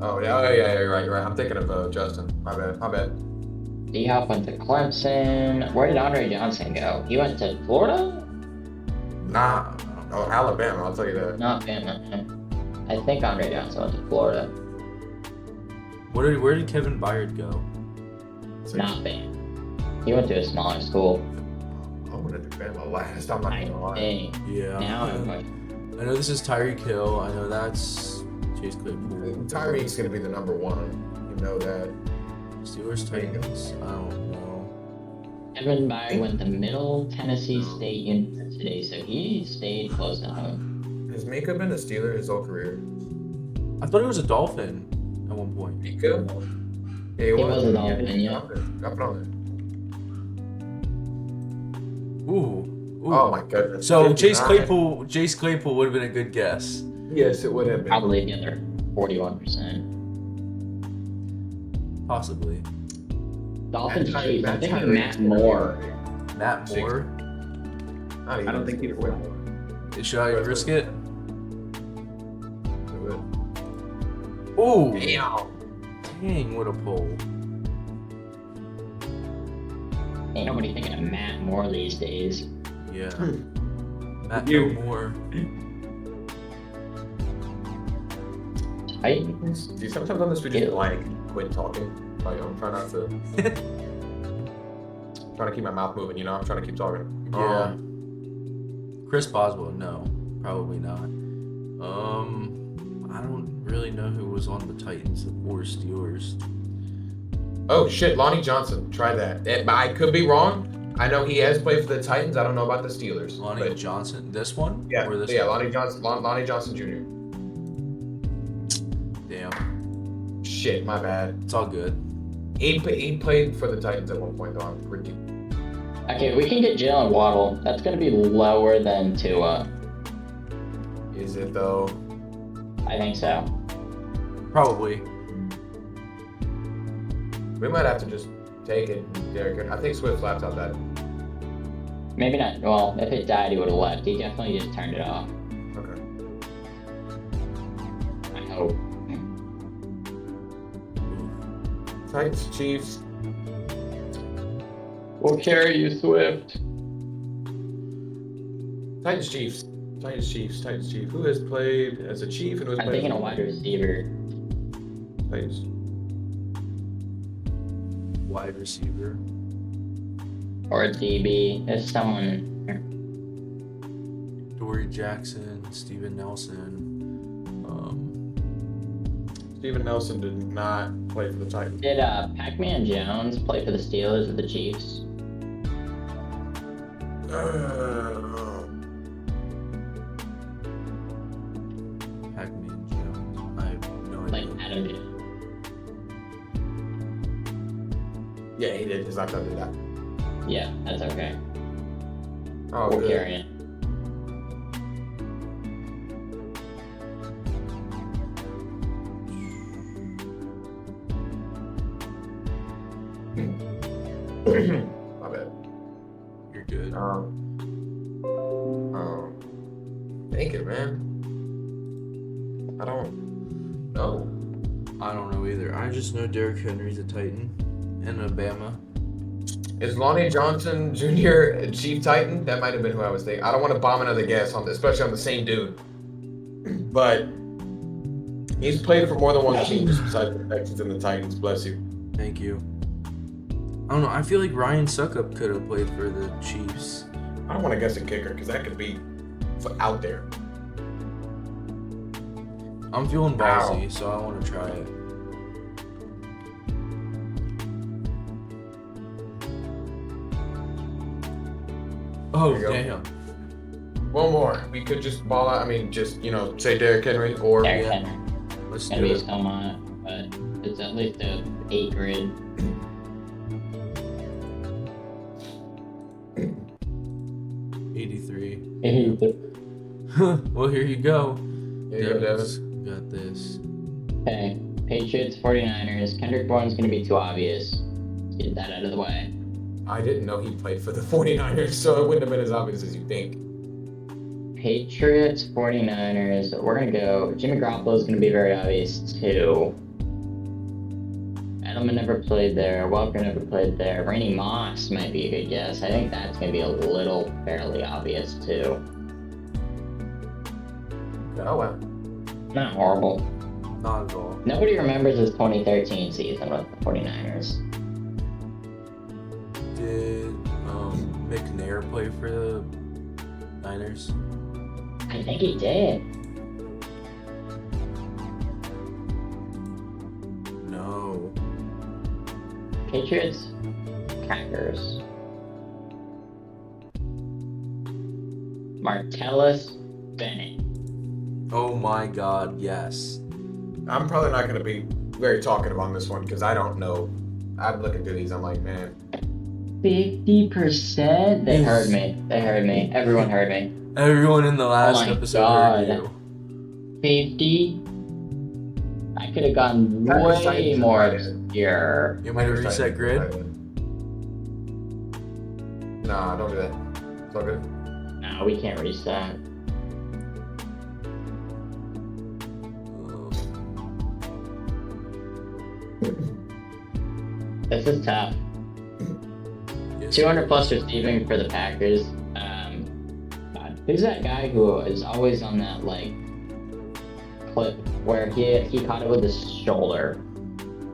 Speaker 4: Oh yeah, right. I'm thinking of Justin. My bad.
Speaker 3: D-Hop went to Clemson. Where did Andre Johnson go? He went to Florida?
Speaker 4: Nah. Oh, Alabama. I'll tell you that.
Speaker 3: Not Bama. I think Andre Johnson went to Florida.
Speaker 1: Where did Kevin Byard go?
Speaker 3: Not Bama. He went to a smaller school.
Speaker 4: I wanted to Bama last. I'm not
Speaker 3: I
Speaker 4: gonna lie.
Speaker 3: think.
Speaker 1: Yeah.
Speaker 3: Now I'm like,
Speaker 1: I know this is Tyreek Hill. I know that's Chase Claypool.
Speaker 4: Tyreek's gonna be the number one. You know that.
Speaker 1: Steelers, Titans. I don't know.
Speaker 3: Kevin Byard went to Middle Tennessee State University, so he stayed close to home.
Speaker 4: Has Mika been a Steeler his whole career?
Speaker 1: I thought he was a Dolphin at one point.
Speaker 4: Mika? Yeah, he
Speaker 3: was a Dolphin, yeah.
Speaker 4: Got put on
Speaker 1: Ooh.
Speaker 4: Oh my goodness.
Speaker 1: So
Speaker 4: 59.
Speaker 1: Chase Claypool would have been a good guess.
Speaker 4: Yes, it would have been.
Speaker 3: Probably the other 41%.
Speaker 1: Possibly.
Speaker 3: Dolphins
Speaker 4: Matt
Speaker 3: Chiefs. I'm
Speaker 4: Tyreek-
Speaker 3: thinking Matt Moore.
Speaker 1: Matt Moore.
Speaker 4: Not even
Speaker 2: I don't think he would.
Speaker 1: Should I risk it?
Speaker 4: It would.
Speaker 1: Ooh.
Speaker 4: Damn.
Speaker 1: Dang, what a pull.
Speaker 3: Ain't nobody thinking of Matt Moore these days.
Speaker 1: Yeah. Matt
Speaker 2: You.
Speaker 1: Moore.
Speaker 3: Titans.
Speaker 4: See, sometimes on this we just like quit talking. Like I'm trying not to. Trying to keep my mouth moving. You know, I'm trying to keep talking.
Speaker 1: Yeah. Chris Boswell, no. Probably not. I don't really know who was on the Titans or Steelers.
Speaker 4: Oh shit, Lonnie Johnson. Try that. I could be wrong. I know he has played for the Titans. I don't know about the Steelers.
Speaker 1: Lonnie
Speaker 4: but-
Speaker 1: Johnson, this one?
Speaker 4: Yeah,
Speaker 1: Or this
Speaker 4: yeah,
Speaker 1: one?
Speaker 4: Lonnie Johnson Jr.
Speaker 1: Damn.
Speaker 4: Shit, my bad.
Speaker 1: It's all good.
Speaker 4: He played for the Titans at one point, though. I'm pretty.
Speaker 3: Okay, we can get Jalen Waddle. That's going to be lower than Tua.
Speaker 4: Is it though?
Speaker 3: I think so.
Speaker 1: Probably.
Speaker 4: We might have to just take it, Derek. I think Swift laptop that.
Speaker 3: Maybe not. Well, if it died, he would have left. He definitely just turned it off.
Speaker 4: Okay.
Speaker 3: I hope.
Speaker 4: Titans, Chiefs.
Speaker 3: We'll carry you, Swift.
Speaker 4: Titans, Chiefs. Who has played as a Chief and who has
Speaker 3: I'm
Speaker 4: played
Speaker 3: thinking
Speaker 4: as
Speaker 3: a wide receiver.
Speaker 4: Titans.
Speaker 1: Wide receiver.
Speaker 3: or DB. There's someone.
Speaker 1: Dory Jackson, Steven Nelson.
Speaker 4: Steven Nelson did not play for the Titans.
Speaker 3: Did Pac-Man Jones play for the Steelers or the Chiefs?
Speaker 1: Pac-Man Jones. I have no
Speaker 3: Like
Speaker 1: idea.
Speaker 3: Adam Jones.
Speaker 4: Yeah, he did. He's not gonna do that.
Speaker 3: Yeah, that's okay.
Speaker 4: Oh,
Speaker 3: We'll
Speaker 4: good.
Speaker 3: carry it.
Speaker 4: My bad.
Speaker 1: You're good.
Speaker 4: Thank you, man. I don't know.
Speaker 1: I don't know either. I just know Derrick Henry's a Titan in Alabama.
Speaker 4: Is Lonnie Johnson Jr. a Chief Titan? That might have been who I was thinking. I don't want to bomb another guess on, especially on the same dude. But he's played for more than one team besides the Texans and the Titans. Bless you.
Speaker 1: Thank you. I don't know. I feel like Ryan Suckup could have played for the Chiefs.
Speaker 4: I don't want to guess a kicker because that could be out there.
Speaker 1: I'm feeling
Speaker 4: Ow.
Speaker 1: ballsy, so I want to try it. Oh,
Speaker 4: There you go.
Speaker 1: damn.
Speaker 4: One more. We could just ball out. I mean, just, say Derrick Henry or.
Speaker 3: Derrick
Speaker 1: Yeah.
Speaker 3: Henry.
Speaker 1: Let's
Speaker 3: Gonna
Speaker 1: do
Speaker 3: be
Speaker 1: it.
Speaker 3: some on it, but it's at least a 8 grid.
Speaker 1: 83.
Speaker 3: 83.
Speaker 1: Well, here you go.
Speaker 4: Here you go,
Speaker 1: Devin's
Speaker 4: Devin.
Speaker 1: got this.
Speaker 3: Okay, Patriots, 49ers. Kendrick Bourne's gonna be too obvious. Let's get that out of the way.
Speaker 4: I didn't know he played for the 49ers, so it wouldn't have been as obvious as you think.
Speaker 3: Patriots, 49ers. We're gonna go. Jimmy Garoppolo's gonna be very obvious too. Edelman never played there. Welker never played there. Randy Moss might be a good guess. I think that's gonna be a little fairly obvious too.
Speaker 4: Oh, well.
Speaker 3: Not horrible.
Speaker 1: Not at all.
Speaker 3: Nobody remembers his 2013 season with the 49ers.
Speaker 1: Did McNair play for the Niners?
Speaker 3: I think he did.
Speaker 1: No.
Speaker 3: Patriots, Packers. Martellus Bennett.
Speaker 1: Oh my God, yes.
Speaker 4: I'm probably not going to be very talkative on this one because I don't know. I'm looking through these. I'm like, man.
Speaker 3: 50%? They
Speaker 1: Yes.
Speaker 3: heard me. They heard me. Everyone heard me.
Speaker 1: Everyone in the last
Speaker 3: my
Speaker 1: episode
Speaker 3: God.
Speaker 1: heard you.
Speaker 3: 50? I could have gone
Speaker 4: Packers,
Speaker 3: way
Speaker 4: Titans,
Speaker 3: more
Speaker 4: Titans.
Speaker 3: obscure.
Speaker 1: You want me to reset grid?
Speaker 4: Nah, don't do that. It's all good.
Speaker 3: No, we can't reset. This is tough.
Speaker 1: Yes.
Speaker 3: 200 plus receiving for the Packers. God, who's that guy who is always on that clip where he caught it with his shoulder,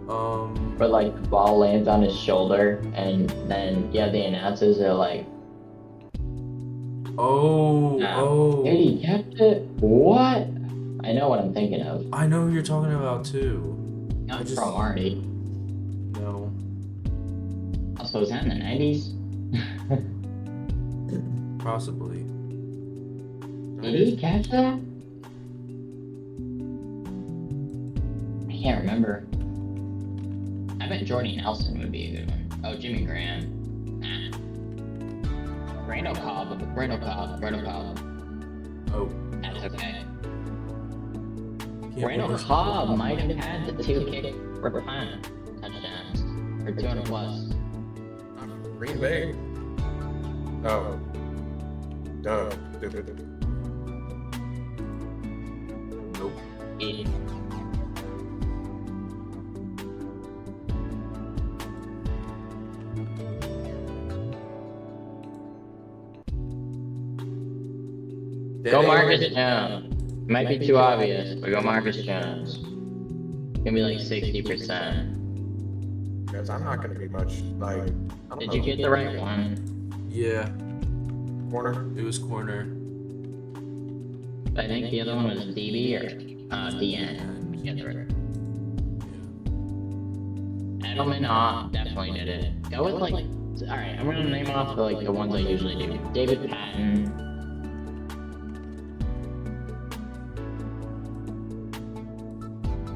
Speaker 3: where the ball lands on his shoulder, and then the announcers are like,
Speaker 1: Oh.
Speaker 3: "Hey, he kept it." What? I know what I'm thinking of.
Speaker 1: I know who you're talking about too.
Speaker 3: Not
Speaker 1: just-
Speaker 3: from Marty.
Speaker 1: No.
Speaker 3: Also, was that in the 90s?
Speaker 1: Possibly.
Speaker 3: Did he catch that? I can't remember. I bet Jordy Nelson would be a good one. Oh, Jimmy Graham. Nah. Randall Cobb.
Speaker 1: Oh.
Speaker 3: That's okay.
Speaker 1: Can't
Speaker 3: Randall
Speaker 1: believe-
Speaker 3: Cobb might have had the 2 kick return touchdowns for 200 plus.
Speaker 4: Green Bay. Oh. Duh.
Speaker 1: Nope.
Speaker 3: Yeah. Go Marcus Jones. Might be too obvious, but go Marcus Jones. Gonna be like 60%.
Speaker 4: Because I'm not going to be much like. I don't
Speaker 3: Did
Speaker 4: know.
Speaker 3: you get the right one?
Speaker 1: Yeah,
Speaker 4: Corner?
Speaker 1: it was corner.
Speaker 3: I think the other one was DB or DN. Get the right. Edelman definitely did it. Go with like, alright, I'm gonna name off the ones I usually do. David Patton.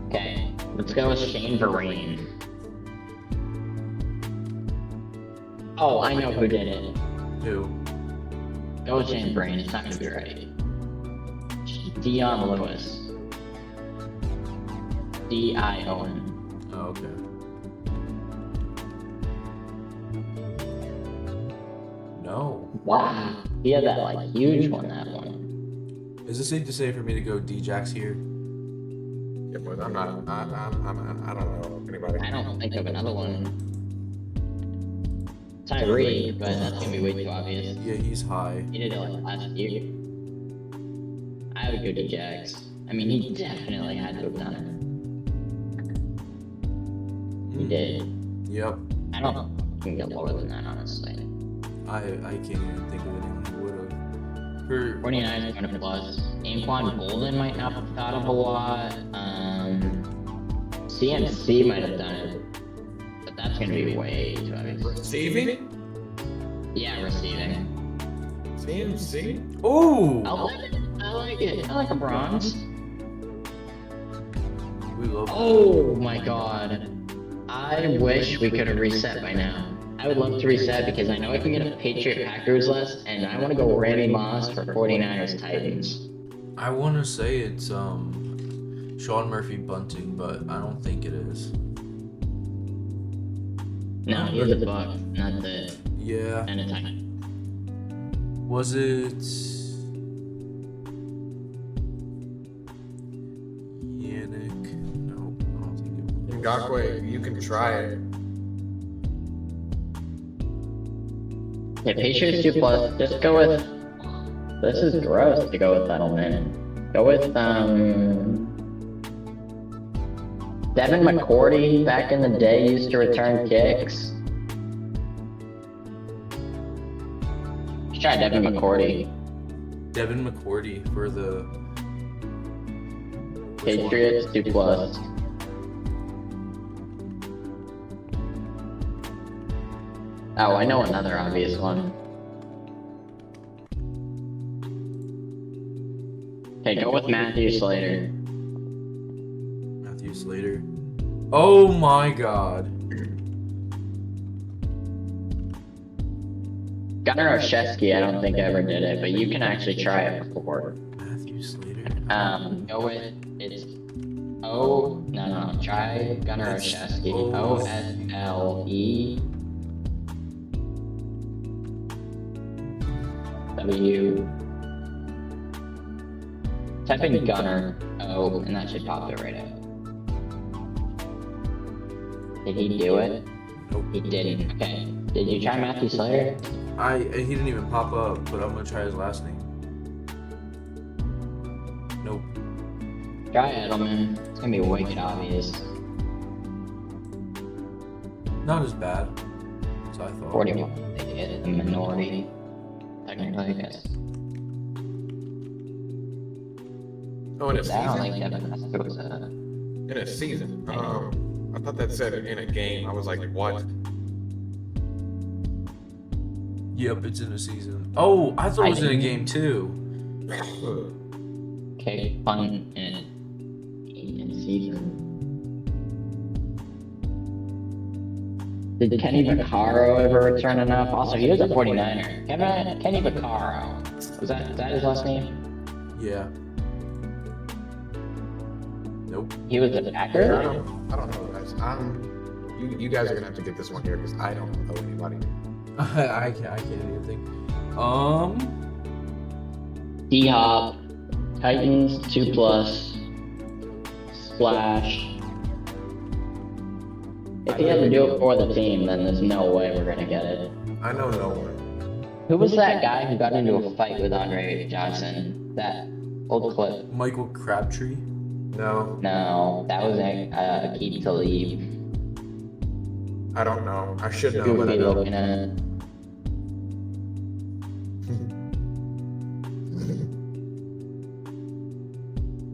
Speaker 3: Okay, let's go with Shane Vereen. Oh, I know who did it.
Speaker 1: Who?
Speaker 3: Go with Shane Vereen, it's not gonna be right. Dion Lewis. D-I-O-N.
Speaker 1: Oh, okay. No.
Speaker 3: Wow. He had that huge one, that one.
Speaker 1: Is it safe to say for me to go D-Jax here?
Speaker 4: Yeah, but I'm not. I don't know anybody.
Speaker 3: I don't think of another one. Tyree, but that's gonna be way too obvious.
Speaker 1: Yeah, he's high.
Speaker 3: He did it last year. I would go to Jax. I mean, he definitely had to have done it. He did.
Speaker 1: Yep.
Speaker 3: I don't know if you can get lower than that, honestly.
Speaker 1: I can't even think of anyone who would have. For
Speaker 3: 49 is kind of plus. Anquan Bolden might not have thought of a lot. CMC might have done it. But that's gonna be way too obvious.
Speaker 4: Receiving?
Speaker 3: Yeah, receiving.
Speaker 4: CMC?
Speaker 1: oh,
Speaker 3: I like it. I like a bronze.
Speaker 1: we love.
Speaker 3: Oh my god. I wish we could have reset by now. I would love to reset because I know I can get a Patriot Packers list, and I want to go Randy Moss for 49ers Titans.
Speaker 1: I want to say it's Sean Murphy Bunting, but I don't think it is.
Speaker 3: No, he's a Buck, not the
Speaker 1: Yeah.
Speaker 3: and a Titan.
Speaker 1: Was it? Yannick? No, I don't think it was.
Speaker 4: Ngakwe, you can try it.
Speaker 3: Yeah, Patriots 2 plus. Just go with. This is gross to go with Edelman. Go with Devin McCourty back in the day used to return kicks. Let's try Devin McCourty.
Speaker 1: Devin McCourty for the
Speaker 3: Patriots 2 plus. Oh, I know another obvious one. Okay, go with Matthew Slater.
Speaker 1: Matthew Slater. Oh my God.
Speaker 3: Gunnar Olszewski, I don't think I ever did it, but you can actually try it before.
Speaker 1: Matthew Slater.
Speaker 3: Go with try Gunnar
Speaker 1: It's
Speaker 3: Olszewski.
Speaker 1: O-
Speaker 3: OSLE W. Type in Gunnar O, and that should pop it right up. Did he do it?
Speaker 1: Nope.
Speaker 3: He didn't. Okay. Did you try Matthew Slater?
Speaker 1: He didn't even pop up, but I'm gonna try his last name. Nope.
Speaker 3: Try Edelman. It's gonna be wicked obvious.
Speaker 1: Not as bad as I thought.
Speaker 3: 41. They get the minority. Technically, I guess.
Speaker 4: Oh, in a
Speaker 3: I don't
Speaker 4: season?
Speaker 3: think Devin was
Speaker 4: In a season. I thought that said in a game. I was like, what?
Speaker 1: Yep, it's in a season. Oh, I thought it was in a game too.
Speaker 3: okay, fun in season. Did Kenny Vaccaro ever return enough? Also, he was a 49er. Kenny Vaccaro. Is that his last name?
Speaker 1: Yeah. Nope.
Speaker 3: He was a
Speaker 4: I
Speaker 3: Packer?
Speaker 4: don't know, guys. You guys are gonna have to get this one here because I don't know anybody.
Speaker 1: I can't even think.
Speaker 3: D-Hop. Titans 2 plus. Splash. If he had to do it for the team, then there's no way we're gonna get it.
Speaker 4: I know no one.
Speaker 3: Who was that guy who got into a fight with Andre Johnson? That old clip.
Speaker 1: Michael Crabtree.
Speaker 4: No.
Speaker 3: No, that was Keith Talib.
Speaker 4: I don't know. I should know,
Speaker 3: Who
Speaker 4: but
Speaker 3: would
Speaker 4: I
Speaker 3: be
Speaker 4: don't.
Speaker 3: looking at?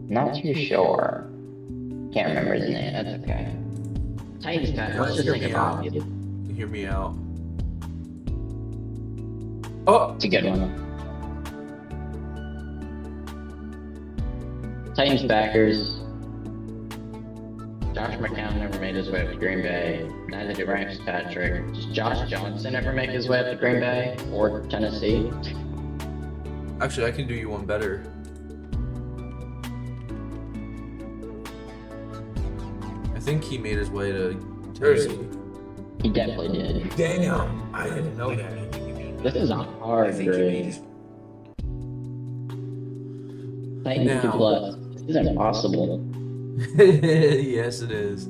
Speaker 3: Not too sure. Can't remember his name. That's okay. Titans guy. Let's just think about it.
Speaker 1: Hear me out. Oh,
Speaker 3: It's a good one. Titans backers. Josh McCown never made his way up to Green Bay. Neither did Ryan Fitzpatrick. Does Josh Johnson ever make his way up to Green Bay or Tennessee?
Speaker 1: actually, I can do you one better. I think he made his way to Tennessee.
Speaker 3: He definitely did.
Speaker 4: Damn, I didn't know that.
Speaker 3: This is a hard grade. Titans
Speaker 1: Now.
Speaker 3: plus. This is impossible.
Speaker 1: Yes, it is.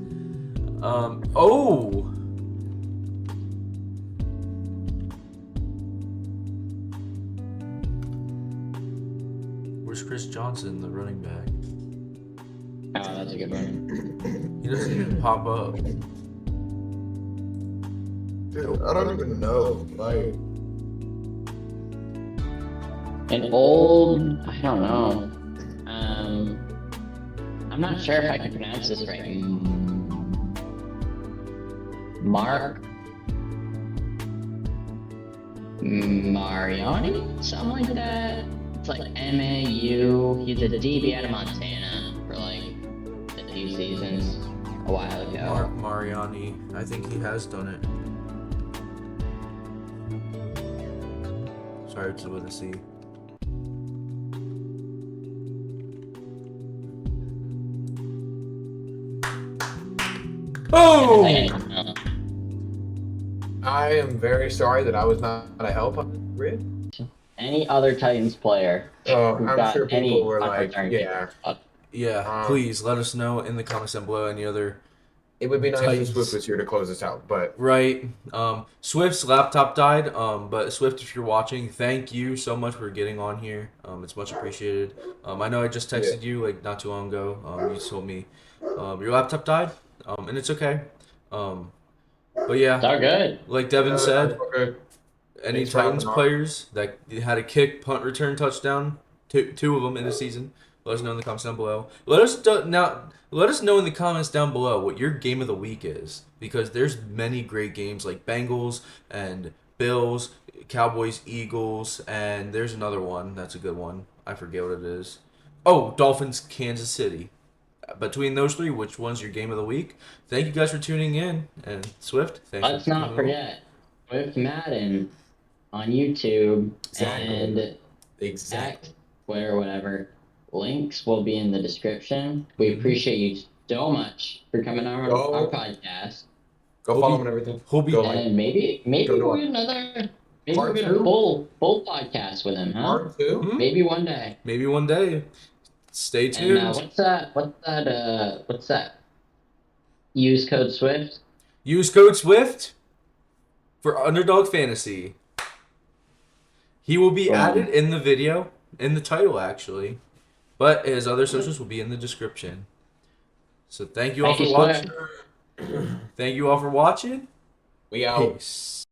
Speaker 1: Oh. Where's Chris Johnson, the running back?
Speaker 3: Oh, that's a good one.
Speaker 1: He doesn't even pop up.
Speaker 5: Dude, I don't even know. Like,
Speaker 3: An old, I don't know. I'm not sure if I can pronounce this right. Mark Mariani? Something like that. It's like MAU. He's a DB out of Montana for like a few seasons a while ago.
Speaker 1: Mark Mariani. I think he has done it. Sorry, it's with a C. Oh!
Speaker 4: I am very sorry that I was not a help on the grid.
Speaker 3: Any other Titans player?
Speaker 4: Oh,
Speaker 3: who's
Speaker 4: I'm
Speaker 3: got
Speaker 4: sure
Speaker 3: any
Speaker 4: people were
Speaker 3: punt
Speaker 4: like,
Speaker 3: return
Speaker 4: yeah.
Speaker 3: kickers?
Speaker 1: Yeah, please let us know in the comments down below any other.
Speaker 4: It would be nice
Speaker 1: Titans.
Speaker 4: if Swift was here to close this out, but
Speaker 1: Right. Swift's laptop died. But Swift, if you're watching, thank you so much for getting on here. It's much appreciated. I know I just texted you like not too long ago. You told me your laptop died. And it's okay. But yeah,
Speaker 3: It's all good.
Speaker 1: like Devin said,
Speaker 4: okay.
Speaker 1: any
Speaker 4: Thanks for
Speaker 1: Titans
Speaker 4: having on.
Speaker 1: players that had a kick, punt, return, touchdown, two of them in the season, let us know in the comments down below. Let us know in the comments down below what your game of the week is, because there's many great games like Bengals and Bills, Cowboys, Eagles, and there's another one that's a good one. I forget what it is. Oh, Dolphins, Kansas City. Between those three, which one's your game of the week? Thank you guys for tuning in. And Swift, thanks
Speaker 3: Let's
Speaker 1: for
Speaker 3: not
Speaker 1: tuning in.
Speaker 3: forget Swift Madden on YouTube and
Speaker 4: Exactly.
Speaker 3: at Twitter, whatever. Links will be in the description. We appreciate you so much for coming on our podcast.
Speaker 4: Go follow him and everything.
Speaker 1: He'll be
Speaker 4: Go like
Speaker 3: And maybe
Speaker 4: Go
Speaker 3: we'll
Speaker 4: to
Speaker 3: get another. Maybe
Speaker 4: Part
Speaker 3: we'll get a
Speaker 4: two?
Speaker 3: full podcast with him, huh?
Speaker 4: Part 2.
Speaker 3: Maybe one day.
Speaker 1: maybe one day. Stay tuned.
Speaker 3: And what's that? Use code SWIFT.
Speaker 1: Use code SWIFT for Underdog Fantasy. He will be added in the video, in the title actually, but his other socials will be in the description. So thank you all
Speaker 3: Thank
Speaker 1: for
Speaker 3: you,
Speaker 1: watching. Thank you all for watching.
Speaker 4: We out.
Speaker 1: Peace.